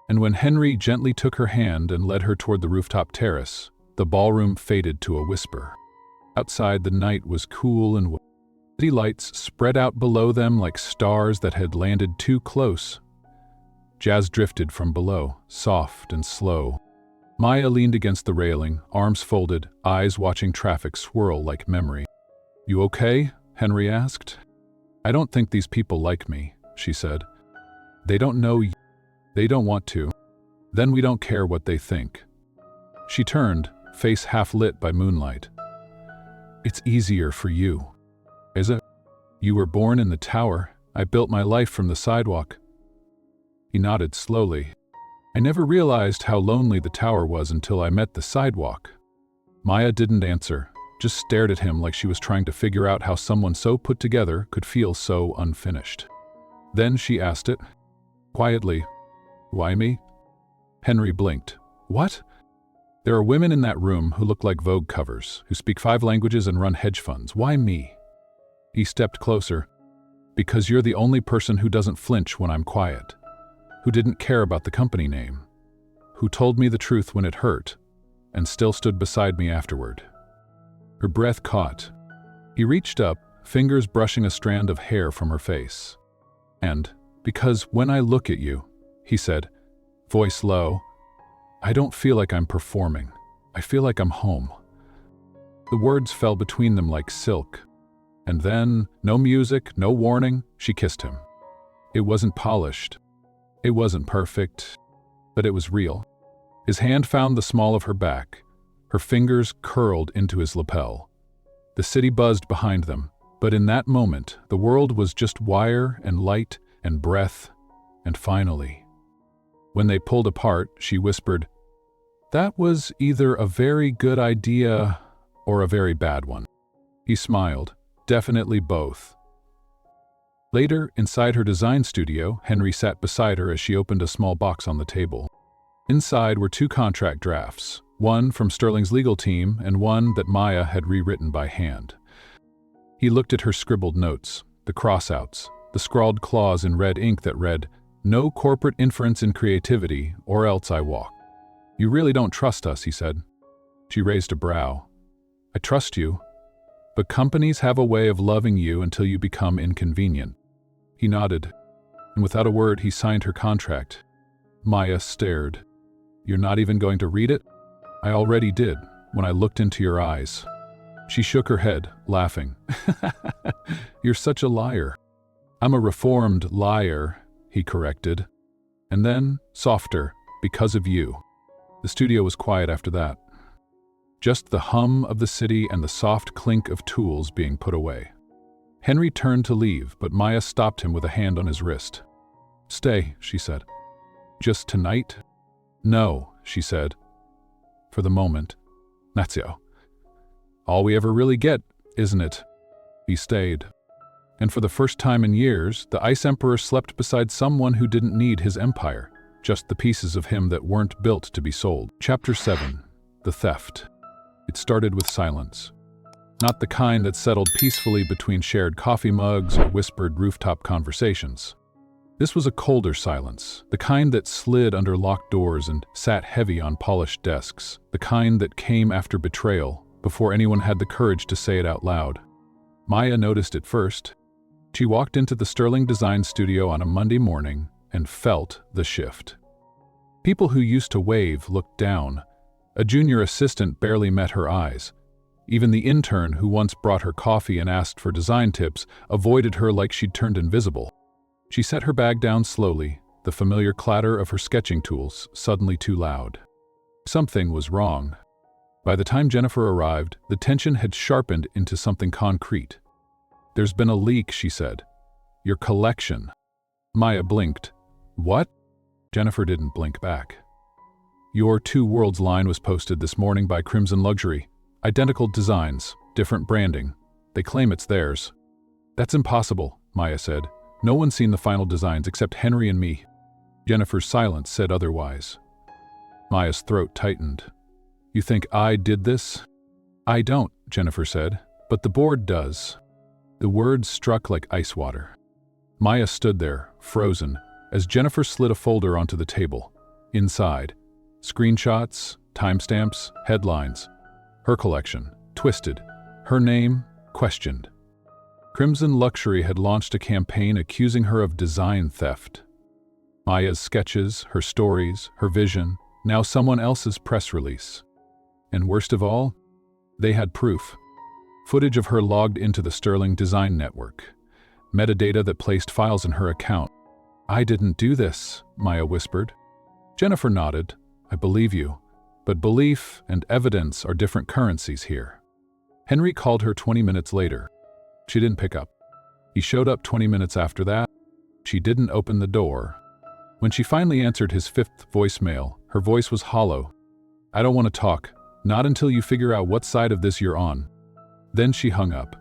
And when Henry gently took her hand and led her toward the rooftop terrace, the ballroom faded to a whisper. Outside, the night was cool and city lights spread out below them like stars that had landed too close. Jazz drifted from below, soft and slow. Maya leaned against the railing, arms folded, eyes watching traffic swirl like memory. "You okay?" Henry asked. "I don't think these people like me," she said. "They don't know you. They don't want to. Then we don't care what they think." She turned, face half lit by moonlight. "It's easier for you." "Is it? You were born in the tower. I built my life from the sidewalk." He nodded slowly. "I never realized how lonely the tower was until I met the sidewalk." Maya didn't answer, just stared at him like she was trying to figure out how someone so put together could feel so unfinished. Then she asked it, quietly, "Why me?" Henry blinked. "What?" "There are women in that room who look like Vogue covers, who speak 5 languages and run hedge funds. Why me?" He stepped closer. "Because you're the only person who doesn't flinch when I'm quiet. Who didn't care about the company name. Who told me the truth when it hurt, and still stood beside me afterward." Her breath caught. He reached up, fingers brushing a strand of hair from her face. "And because when I look at you," he said, voice low, "I don't feel like I'm performing. I feel like I'm home." The words fell between them like silk. And then, no music, no warning, she kissed him. It wasn't polished. It wasn't perfect, but it was real. His hand found the small of her back. Her fingers curled into his lapel. The city buzzed behind them, but in that moment, the world was just wire and light and breath, and finally. When they pulled apart, she whispered, "That was either a very good idea or a very bad one." He smiled, "Definitely both." Later, inside her design studio, Henry sat beside her as she opened a small box on the table. Inside were 2 contract drafts, one from Sterling's legal team and one that Maya had rewritten by hand. He looked at her scribbled notes, the crossouts, the scrawled clause in red ink that read, "No corporate inference in creativity, or else I walk." "You really don't trust us," he said. She raised a brow. "I trust you, but companies have a way of loving you until you become inconvenient." He nodded, and without a word he signed her contract. Maya stared. "You're not even going to read it?" "I already did, when I looked into your eyes." She shook her head, laughing. "You're such a liar." "I'm a reformed liar," he corrected. And then, softer, "because of you." The studio was quiet after that. Just the hum of the city and the soft clink of tools being put away. Henry turned to leave, but Maya stopped him with a hand on his wrist. "Stay," she said. "Just tonight?" "No," she said. "For the moment. That's all we ever really get, isn't it?" He stayed. And for the first time in years, the Ice Emperor slept beside someone who didn't need his empire, just the pieces of him that weren't built to be sold. Chapter 7. The Theft. It started with silence. Not the kind that settled peacefully between shared coffee mugs or whispered rooftop conversations. This was a colder silence, the kind that slid under locked doors and sat heavy on polished desks, the kind that came after betrayal, before anyone had the courage to say it out loud. Maya noticed it first. She walked into the Sterling design studio on a Monday morning, and felt the shift. People who used to wave looked down. A junior assistant barely met her eyes. Even the intern who once brought her coffee and asked for design tips avoided her like she'd turned invisible. She set her bag down slowly, the familiar clatter of her sketching tools suddenly too loud. Something was wrong. By the time Jennifer arrived, the tension had sharpened into something concrete. "There's been a leak," she said. "Your collection." Maya blinked. "What?" Jennifer didn't blink back. "Your Two Worlds line was posted this morning by Crimson Luxury. Identical designs, different branding. They claim it's theirs." "That's impossible," Maya said. "No one's seen the final designs except Henry and me." Jennifer's silence said otherwise. Maya's throat tightened. "You think I did this?" "I don't," Jennifer said, "but the board does." The words struck like ice water. Maya stood there, frozen, as Jennifer slid a folder onto the table. Inside, screenshots, timestamps, headlines. Her collection, twisted. Her name, questioned. Crimson Luxury had launched a campaign accusing her of design theft. Maya's sketches, her stories, her vision, now someone else's press release. And worst of all, they had proof. Footage of her logged into the Sterling design network. Metadata that placed files in her account. "I didn't do this," Maya whispered. Jennifer nodded. "I believe you. But belief and evidence are different currencies here." Henry called her 20 minutes later. She didn't pick up. He showed up 20 minutes after that. She didn't open the door. When she finally answered his fifth voicemail, her voice was hollow. "I don't want to talk. Not until you figure out what side of this you're on." Then she hung up.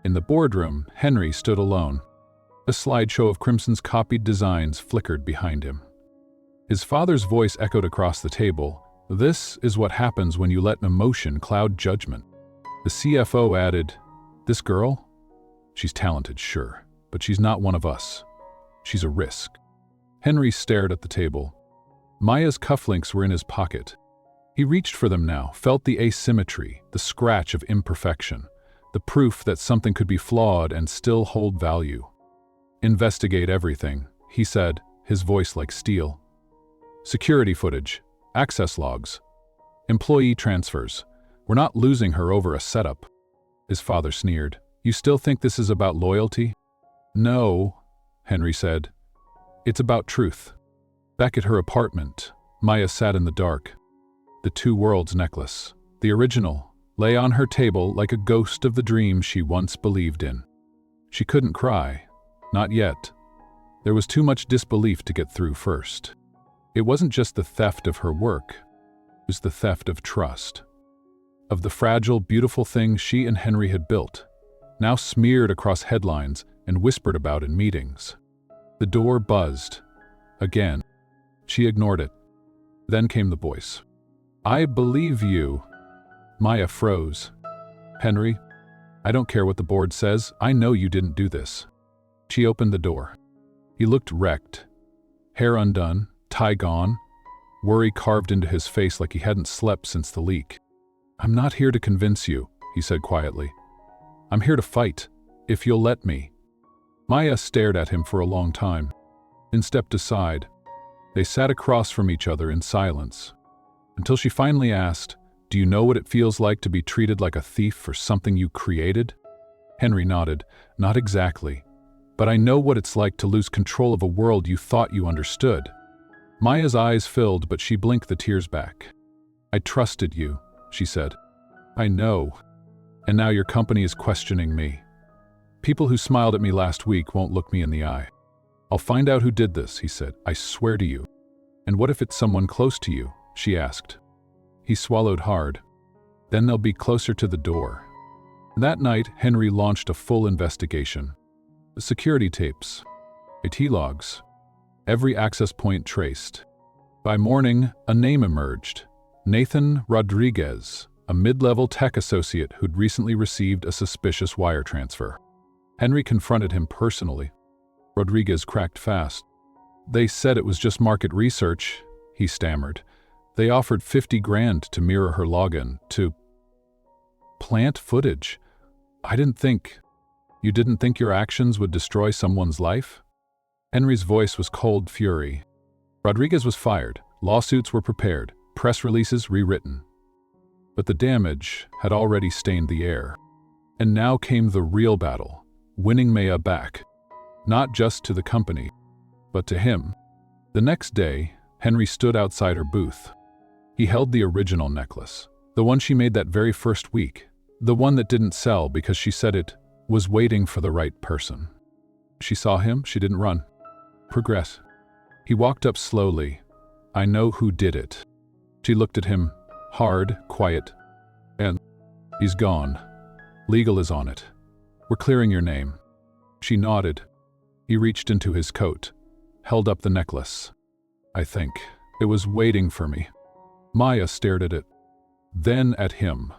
In the boardroom, Henry stood alone. A slideshow of Crimson's copied designs flickered behind him. His father's voice echoed across the table. "This is what happens when you let emotion cloud judgment." The CFO added, "This girl? She's talented, sure, but she's not one of us. She's a risk." Henry stared at the table. Maya's cufflinks were in his pocket. He reached for them now, felt the asymmetry, the scratch of imperfection, the proof that something could be flawed and still hold value. "Investigate everything," he said, his voice like steel. "Security footage. Access logs. Employee transfers. We're not losing her over a setup." His father sneered. "You still think this is about loyalty?" "No," Henry said. "It's about truth." Back at her apartment, Maya sat in the dark. The Two Worlds necklace, the original, lay on her table like a ghost of the dream she once believed in. She couldn't cry. Not yet. There was too much disbelief to get through first. It wasn't just the theft of her work. It was the theft of trust. Of the fragile, beautiful thing she and Henry had built, now smeared across headlines and whispered about in meetings. The door buzzed. Again. She ignored it. Then came the voice. "I believe you." Maya froze. "Henry, I don't care what the board says. I know you didn't do this." She opened the door. He looked wrecked. Hair undone, tie gone, worry carved into his face like he hadn't slept since the leak. "I'm not here to convince you," he said quietly. "I'm here to fight, if you'll let me." Maya stared at him for a long time, then stepped aside. They sat across from each other in silence, until she finally asked, "Do you know what it feels like to be treated like a thief for something you created?" Henry nodded. "Not exactly, but I know what it's like to lose control of a world you thought you understood." Maya's eyes filled, but she blinked the tears back. "I trusted you," she said. "I know. And now your company is questioning me. People who smiled at me last week won't look me in the eye." "I'll find out who did this," he said. "I swear to you." "And what if it's someone close to you?" she asked. He swallowed hard. "Then they'll be closer to the door." That night, Henry launched a full investigation. Security tapes, IT logs, every access point traced. By morning, a name emerged. Nathan Rodriguez, a mid-level tech associate who'd recently received a suspicious wire transfer. Henry confronted him personally. Rodriguez cracked fast. "They said it was just market research," he stammered. "They offered 50 grand to mirror her login, to plant footage. You didn't think your actions would destroy someone's life?" Henry's voice was cold fury. Rodriguez was fired, lawsuits were prepared, press releases rewritten. But the damage had already stained the air. And now came the real battle, winning Maya back. Not just to the company, but to him. The next day, Henry stood outside her booth. He held the original necklace, the one she made that very first week, the one that didn't sell because she said it was waiting for the right person. She saw him, she didn't run. Progress. He walked up slowly. I know who did it. She looked at him, hard, quiet, and he's gone. Legal is on it. We're clearing your name. She nodded. He reached into his coat, held up the necklace. I think it was waiting for me. Maya stared at it, then at him.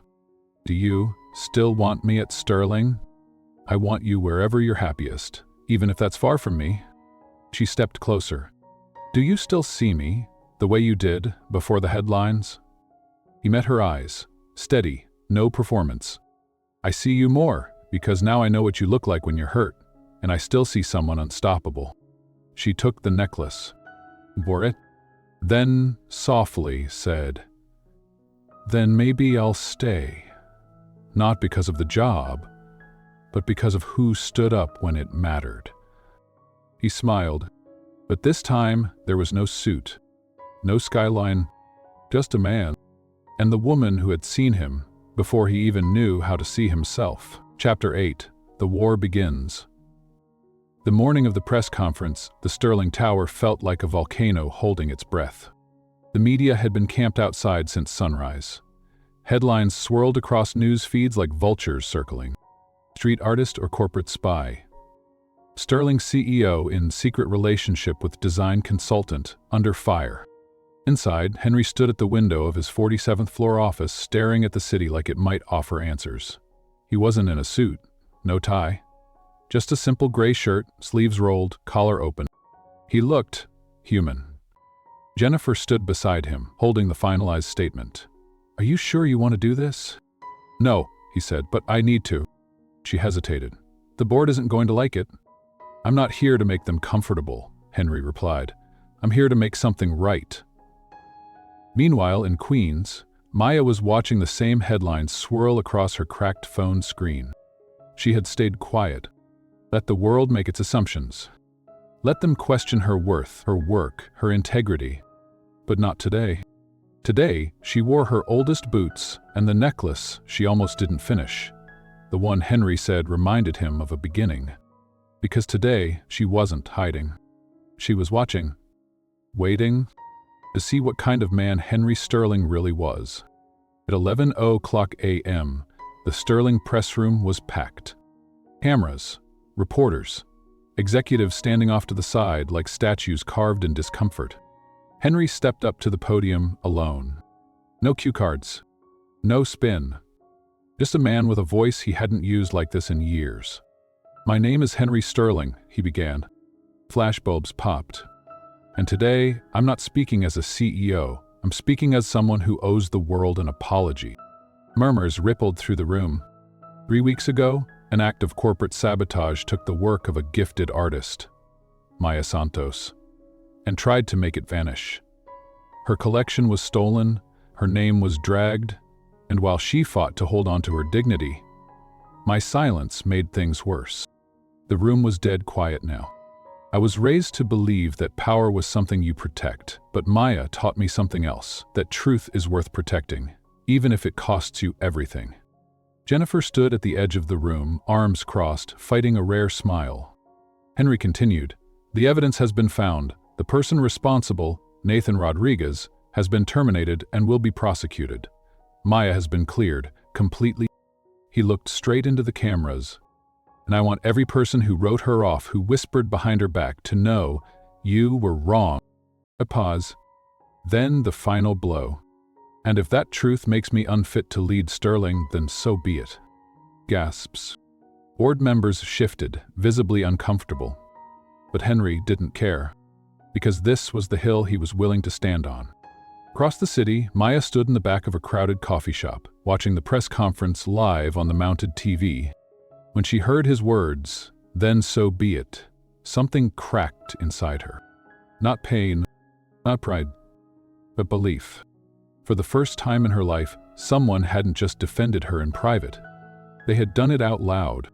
Do you still want me at Sterling? I want you wherever you're happiest, even if that's far from me. She stepped closer. Do you still see me, the way you did, before the headlines? He met her eyes, steady, no performance. I see you more, because now I know what you look like when you're hurt, and I still see someone unstoppable. She took the necklace, wore it, then softly said, Then maybe I'll stay. Not because of the job, but because of who stood up when it mattered. He smiled, but this time there was no suit, no skyline, just a man, and the woman who had seen him before he even knew how to see himself. Chapter 8. The War Begins. The morning of the press conference, the Sterling Tower felt like a volcano holding its breath. The media had been camped outside since sunrise. Headlines swirled across news feeds like vultures circling. Street artist or corporate spy. Sterling CEO in secret relationship with design consultant under fire. Inside, Henry stood at the window of his 47th floor office staring at the city like it might offer answers. He wasn't in a suit, no tie. Just a simple gray shirt, sleeves rolled, collar open. He looked human. Jennifer stood beside him, holding the finalized statement. Are you sure you want to do this? No, he said, but I need to. She hesitated. The board isn't going to like it. I'm not here to make them comfortable, Henry replied. I'm here to make something right. Meanwhile, in Queens, Maya was watching the same headlines swirl across her cracked phone screen. She had stayed quiet. Let the world make its assumptions. Let them question her worth, her work, her integrity. But not today. Today, she wore her oldest boots and the necklace she almost didn't finish. The one Henry said reminded him of a beginning. Because today, she wasn't hiding. She was watching, waiting, to see what kind of man Henry Sterling really was. At 11:00 a.m., the Sterling press room was packed. Cameras, reporters, executives standing off to the side like statues carved in discomfort. Henry stepped up to the podium alone. No cue cards, no spin. Just a man with a voice he hadn't used like this in years. My name is Henry Sterling, he began. Flashbulbs popped. And today, I'm not speaking as a CEO, I'm speaking as someone who owes the world an apology. Murmurs rippled through the room. 3 weeks ago, an act of corporate sabotage took the work of a gifted artist, Maya Santos, and tried to make it vanish. Her collection was stolen, her name was dragged, and while she fought to hold on to her dignity, my silence made things worse. The room was dead quiet now. I was raised to believe that power was something you protect, but Maya taught me something else, that truth is worth protecting, even if it costs you everything. Jennifer stood at the edge of the room, arms crossed, fighting a rare smile. Henry continued, The evidence has been found. The person responsible, Nathan Rodriguez, has been terminated and will be prosecuted. Maya has been cleared, completely. He looked straight into the cameras. And I want every person who wrote her off, who whispered behind her back, to know you were wrong. A pause. Then the final blow. And if that truth makes me unfit to lead Sterling, then so be it. Gasps. Board members shifted, visibly uncomfortable. But Henry didn't care, because this was the hill he was willing to stand on. Across the city, Maya stood in the back of a crowded coffee shop, watching the press conference live on the mounted TV. When she heard his words, then so be it, Something cracked inside her. Not pain, not pride, but belief. For the first time in her life, someone hadn't just defended her in private. They had done it out loud.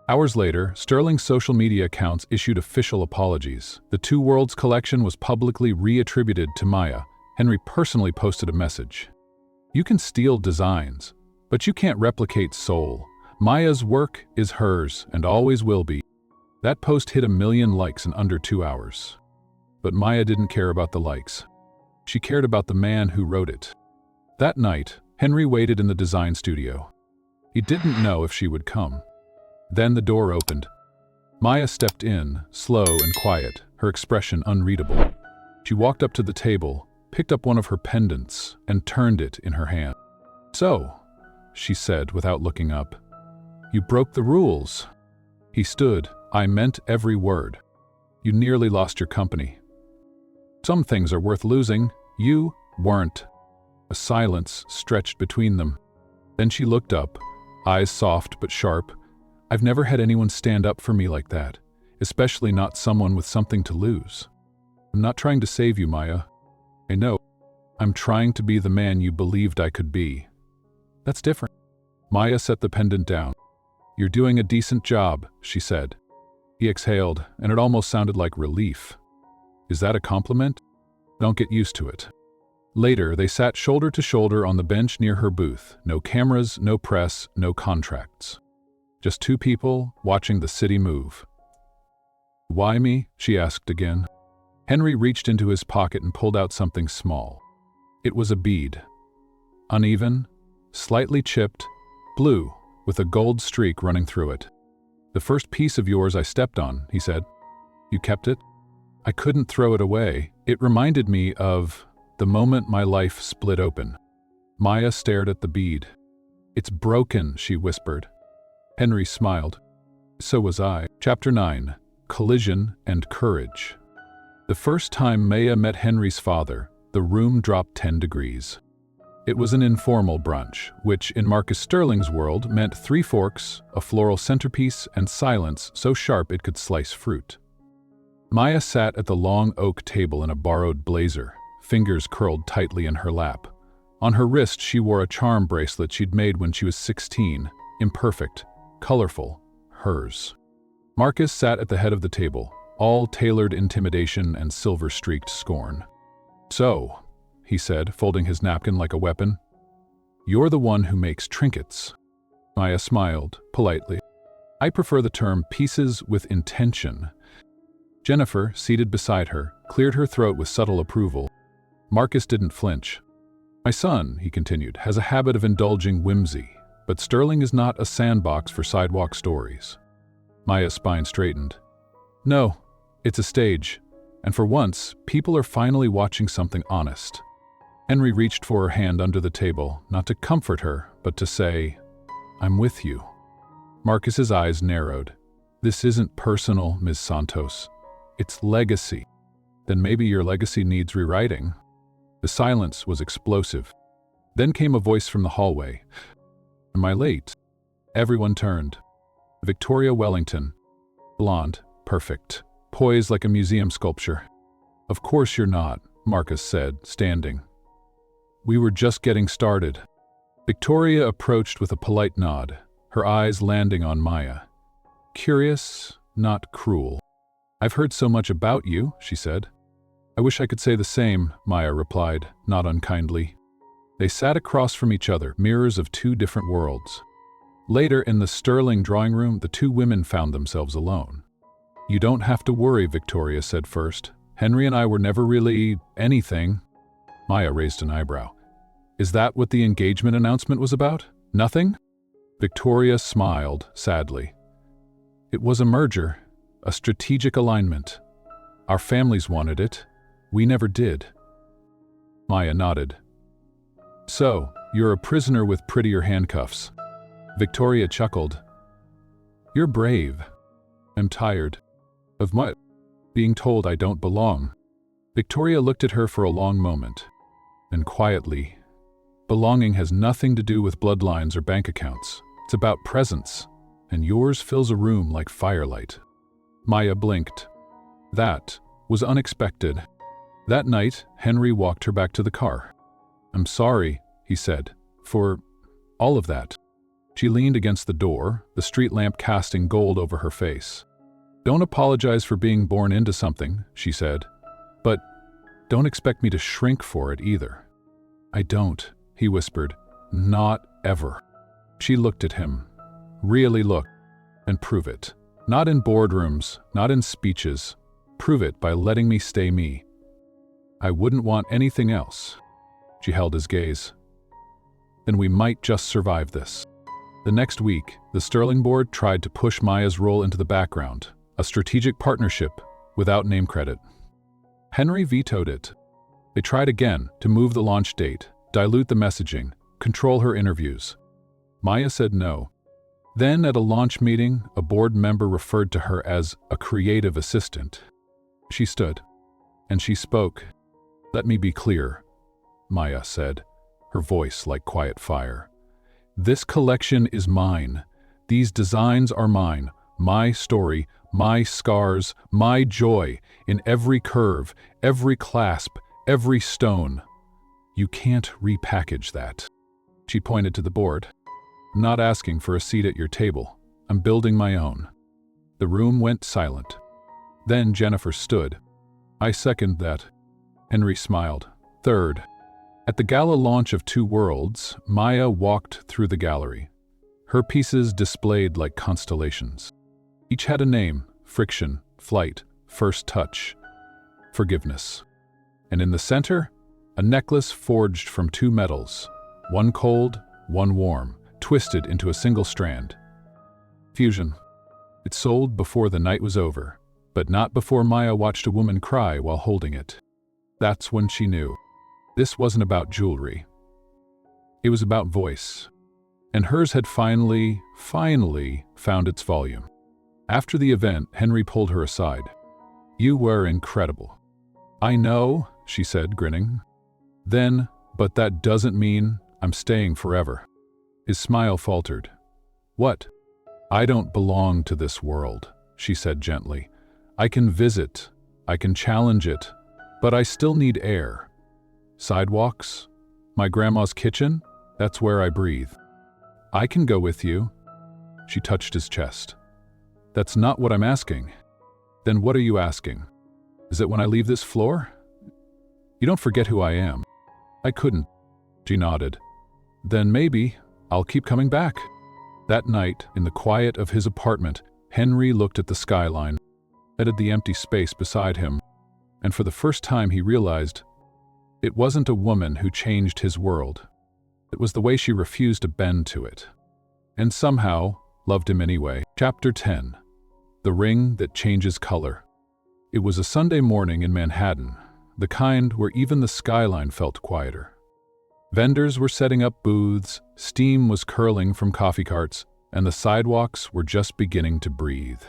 Hours later, Sterling's social media accounts issued official apologies. The Two Worlds collection was publicly reattributed to Maya. Henry personally posted a message. You can steal designs, but you can't replicate soul. Maya's work is hers and always will be. That post hit 1 million likes in under 2 hours. But Maya didn't care about the likes. She cared about the man who wrote it. That night, Henry waited in the design studio. He didn't know if she would come. Then the door opened. Maya stepped in, slow and quiet, her expression unreadable. She walked up to the table, picked up one of her pendants, and turned it in her hand. "So," she said without looking up, "you broke the rules." He stood. "I meant every word. You nearly lost your company. Some things are worth losing. You weren't." A silence stretched between them. Then she looked up, eyes soft but sharp. "I've never had anyone stand up for me like that, especially not someone with something to lose. I'm not trying to save you, Maya. I know. I'm trying to be the man you believed I could be. That's different." Maya set the pendant down. "You're doing a decent job," she said. He exhaled, and it almost sounded like relief. "Is that a compliment? Don't get used to it." Later, they sat shoulder to shoulder on the bench near her booth. No cameras, no press, no contracts. Just two people watching the city move. "Why me?" she asked again. Henry reached into his pocket and pulled out something small. It was a bead. Uneven, slightly chipped, blue, with a gold streak running through it. "The first piece of yours I stepped on," he said. "You kept it?" "I couldn't throw it away. It reminded me of the moment my life split open." Maya stared at the bead. "It's broken," she whispered. Henry smiled. "So was I." Chapter 9. Collision and Courage. The first time Maya met Henry's father, the room dropped 10 degrees. It was an informal brunch, which in Marcus Sterling's world meant 3 forks, a floral centerpiece, and silence so sharp it could slice fruit. Maya sat at the long oak table in a borrowed blazer, fingers curled tightly in her lap. On her wrist she wore a charm bracelet she'd made when she was 16, imperfect, colorful, hers. Marcus sat at the head of the table, all tailored intimidation and silver-streaked scorn. "So," he said, folding his napkin like a weapon, "you're the one who makes trinkets." Maya smiled, politely. "I prefer the term pieces with intention." Jennifer, seated beside her, cleared her throat with subtle approval. Marcus didn't flinch. "My son," he continued, "has a habit of indulging whimsy, but Sterling is not a sandbox for sidewalk stories." Maya's spine straightened. "No, it's a stage, and for once, people are finally watching something honest." Henry reached for her hand under the table, not to comfort her, but to say, "I'm with you." Marcus's eyes narrowed. "This isn't personal, Ms. Santos. It's legacy." "Then maybe your legacy needs rewriting." The silence was explosive. Then came a voice from the hallway. "Am I late?" Everyone turned. Victoria Wellington. Blonde, perfect, poised like a museum sculpture. "Of course you're not," Marcus said, standing. "We were just getting started." Victoria approached with a polite nod, her eyes landing on Maya. "Curious, not cruel." "I've heard so much about you," she said. "I wish I could say the same," Maya replied, not unkindly. They sat across from each other, mirrors of 2 different worlds. Later, in the Sterling drawing room, the 2 women found themselves alone. "You don't have to worry," Victoria said first. "Henry and I were never really anything." Maya raised an eyebrow. "Is that what the engagement announcement was about? Nothing?" Victoria smiled, sadly. "It was a merger, a strategic alignment. Our families wanted it. We never did." Maya nodded. "So, you're a prisoner with prettier handcuffs." Victoria chuckled. "You're brave." "I'm tired." "Of what?" "Being told I don't belong." Victoria looked at her for a long moment. Then quietly, "Belonging has nothing to do with bloodlines or bank accounts. It's about presence, and yours fills a room like firelight." Maya blinked. That was unexpected. That night, Henry walked her back to the car. "I'm sorry," he said, "for all of that." She leaned against the door, the street lamp casting gold over her face. "Don't apologize for being born into something," she said, "but don't expect me to shrink for it either." "I don't," he whispered, "not ever." She looked at him. Really look, and prove it. Not in boardrooms, not in speeches. Prove it by letting me stay me. "I wouldn't want anything else." She held his gaze. "Then we might just survive this." The next week, the Sterling board tried to push Maya's role into the background, a strategic partnership without name credit. Henry vetoed it. They tried again to move the launch date, dilute the messaging, control her interviews. Maya said no. Then at a launch meeting, a board member referred to her as a creative assistant. She stood, and she spoke. "Let me be clear," Maya said, her voice like quiet fire. "This collection is mine. These designs are mine. My story, my scars, my joy, in every curve, every clasp, every stone. You can't repackage that." She pointed to the board. "I'm not asking for a seat at your table. I'm building my own." The room went silent. Then Jennifer stood. "I second that." Henry smiled. Third. At the gala launch of Two Worlds, Maya walked through the gallery. Her pieces displayed like constellations. Each had a name: friction, flight, first touch, forgiveness. And in the center, a necklace forged from two metals, one cold, one warm, twisted into a single strand. Fusion. It sold before the night was over, but not before Maya watched a woman cry while holding it. That's when she knew. This wasn't about jewelry. It was about voice. And hers had finally found its volume. After the event, Henry pulled her aside. "You were incredible." "I know," she said, grinning. Then, "But that doesn't mean I'm staying forever." His smile faltered. "What?" "I don't belong to this world," she said gently. "I can visit, I can challenge it, but I still need air. Sidewalks, my grandma's kitchen, that's where I breathe. I can go with you." She touched his chest. "That's not what I'm asking." "Then what are you asking? Is it when I leave this floor? You don't forget who I am." "I couldn't." She nodded. "Then maybe I'll keep coming back." That night, in the quiet of his apartment, Henry looked at the skyline, at the empty space beside him, and for the first time he realized it wasn't a woman who changed his world. It was the way she refused to bend to it. And somehow loved him anyway. Chapter 10. The Ring That Changes Color. It was a Sunday morning in Manhattan, the kind where even the skyline felt quieter. Vendors were setting up booths, steam was curling from coffee carts, and the sidewalks were just beginning to breathe.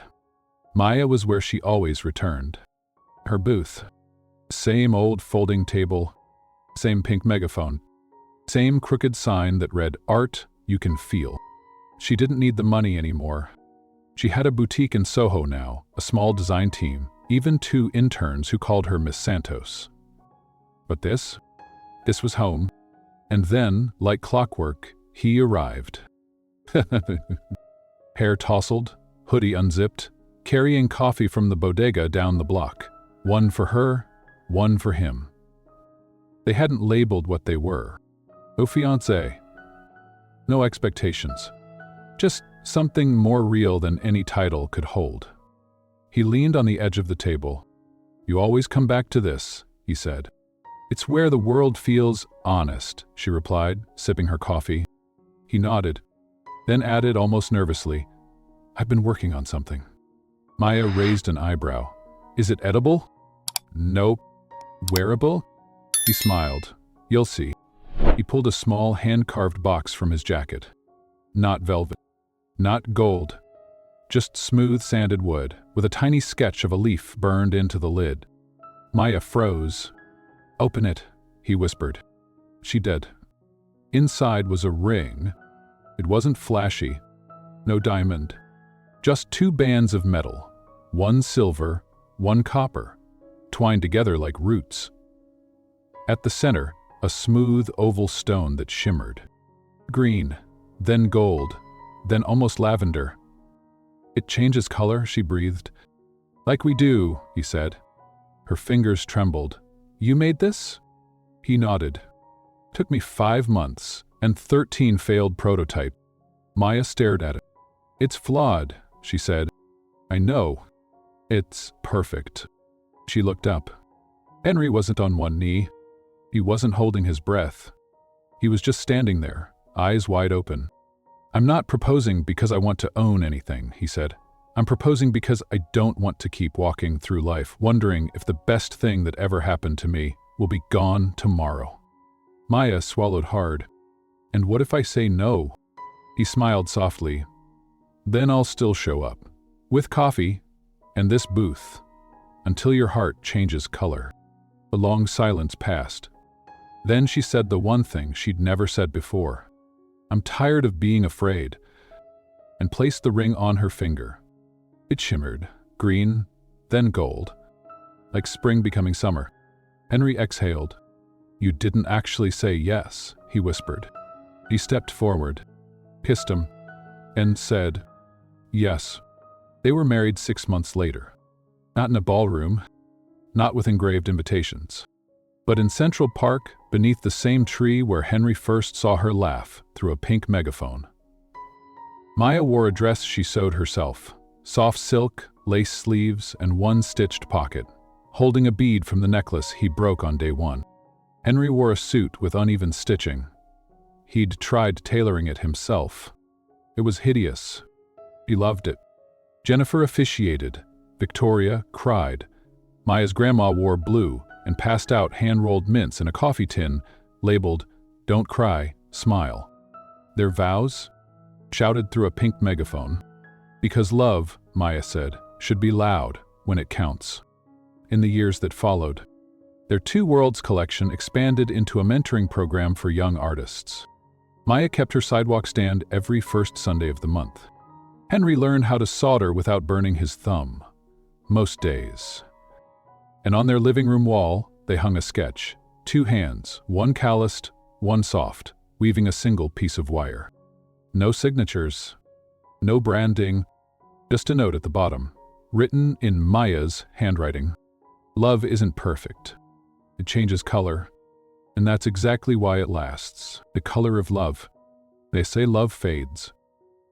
Maya was where she always returned. Her booth. Same old folding table, same pink megaphone, same crooked sign that read, "Art you can feel." She didn't need the money anymore. She had a boutique in Soho now, a small design team, even 2 interns who called her Miss Santos. But this was home. And then, like clockwork, he arrived. Hair tousled, hoodie unzipped, carrying coffee from the bodega down the block. One for her, one for him. They hadn't labeled what they were. No fiancé. No expectations. Just something more real than any title could hold. He leaned on the edge of the table. "You always come back to this," he said. "It's where the world feels honest," she replied, sipping her coffee. He nodded, then added almost nervously, "I've been working on something." Maya raised an eyebrow. "Is it edible?" "Nope." "Wearable?" He smiled. "You'll see." He pulled a small hand-carved box from his jacket. Not velvet. Not gold. Just smooth sanded wood, with a tiny sketch of a leaf burned into the lid. Maya froze. "Open it," he whispered. She did. Inside was a ring. It wasn't flashy. No diamond. Just 2 bands of metal. One silver, one copper, twined together like roots. At the center, a smooth oval stone that shimmered. Green, then gold, then almost lavender. "It changes color," she breathed. "Like we do," he said. Her fingers trembled. "You made this?" He nodded. "Took me 5 months and 13 failed prototypes." Maya stared at it. "It's flawed," she said. "I know. It's perfect." She looked up. Henry wasn't on one knee. He wasn't holding his breath. He was just standing there, eyes wide open. "I'm not proposing because I want to own anything," he said. "I'm proposing because I don't want to keep walking through life wondering if the best thing that ever happened to me will be gone tomorrow." Maya swallowed hard. "And what if I say no?" He smiled softly. "Then I'll still show up. With coffee and this booth. Until your heart changes color." A long silence passed. Then she said the one thing she'd never said before. "I'm tired of being afraid," and placed the ring on her finger. It shimmered, green, then gold, like spring becoming summer. Henry exhaled. "You didn't actually say yes," he whispered. He stepped forward, kissed him, and said, "Yes." They were married 6 months later. Not in a ballroom, not with engraved invitations, but in Central Park, beneath the same tree where Henry first saw her laugh through a pink megaphone. Maya wore a dress she sewed herself, soft silk, lace sleeves, and one stitched pocket, holding a bead from the necklace he broke on day 1. Henry wore a suit with uneven stitching. He'd tried tailoring it himself. It was hideous. He loved it. Jennifer officiated. Victoria cried. Maya's grandma wore blue and passed out hand-rolled mints in a coffee tin labeled, "Don't cry, smile." Their vows? Shouted through a pink megaphone. Because love, Maya said, should be loud when it counts. In the years that followed, their Two Worlds collection expanded into a mentoring program for young artists. Maya kept her sidewalk stand every first Sunday of the month. Henry learned how to solder without burning his thumb, most days. And on their living room wall, they hung a sketch, 2 hands, one calloused, one soft, weaving a single piece of wire. No signatures, no branding, just a note at the bottom, written in Maya's handwriting. Love isn't perfect. It changes color, and that's exactly why it lasts. The color of love. They say love fades.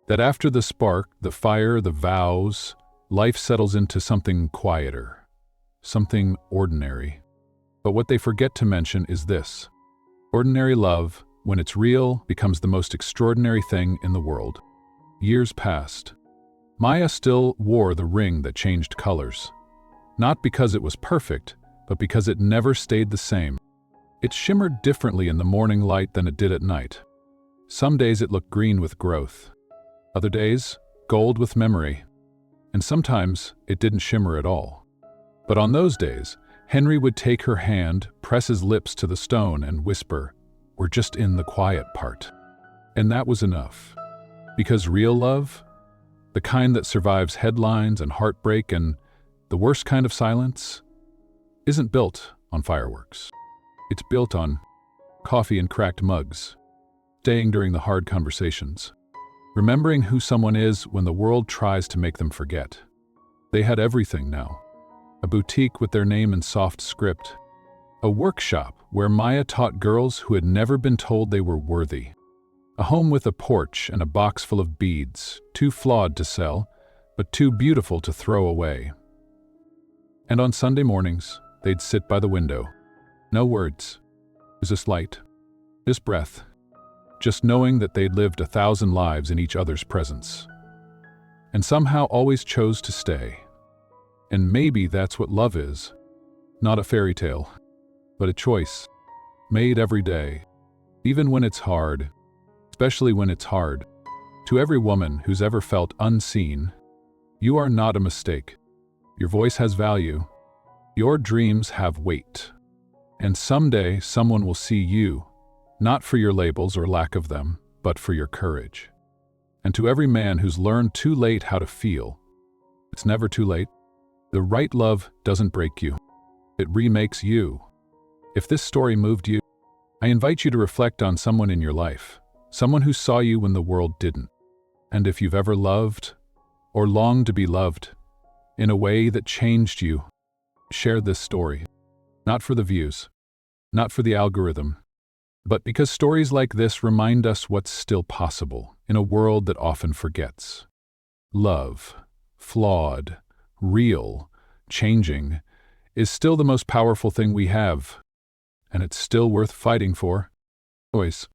That after the spark, the fire, the vows, life settles into something quieter, something ordinary. But what they forget to mention is this. Ordinary love, when it's real, becomes the most extraordinary thing in the world. Years passed. Maya still wore the ring that changed colors. Not because it was perfect, but because it never stayed the same. It shimmered differently in the morning light than it did at night. Some days it looked green with growth. Other days, gold with memory. And sometimes it didn't shimmer at all. But on those days, Henry would take her hand, press his lips to the stone, and whisper, "We're just in the quiet part." And that was enough. Because real love, the kind that survives headlines and heartbreak and the worst kind of silence, isn't built on fireworks. It's built on coffee and cracked mugs, staying during the hard conversations, remembering who someone is when the world tries to make them forget. They had everything now. A boutique with their name in soft script. A workshop where Maya taught girls who had never been told they were worthy. A home with a porch and a box full of beads, too flawed to sell, but too beautiful to throw away. And on Sunday mornings, they'd sit by the window. No words. Just light. Just breath. Just knowing that they'd lived 1,000 lives in each other's presence. And somehow always chose to stay. And maybe that's what love is. Not a fairy tale, but a choice. Made every day. Even when it's hard. Especially when it's hard. To every woman who's ever felt unseen, you are not a mistake. Your voice has value. Your dreams have weight. And someday someone will see you, not for your labels or lack of them, but for your courage. And to every man who's learned too late how to feel, it's never too late. The right love doesn't break you. It remakes you. If this story moved you, I invite you to reflect on someone in your life, someone who saw you when the world didn't. And if you've ever loved, or longed to be loved, in a way that changed you, share this story. Not for the views, not for the algorithm, but because stories like this remind us what's still possible in a world that often forgets. Love, flawed, real, changing, is still the most powerful thing we have, and it's still worth fighting for. Always.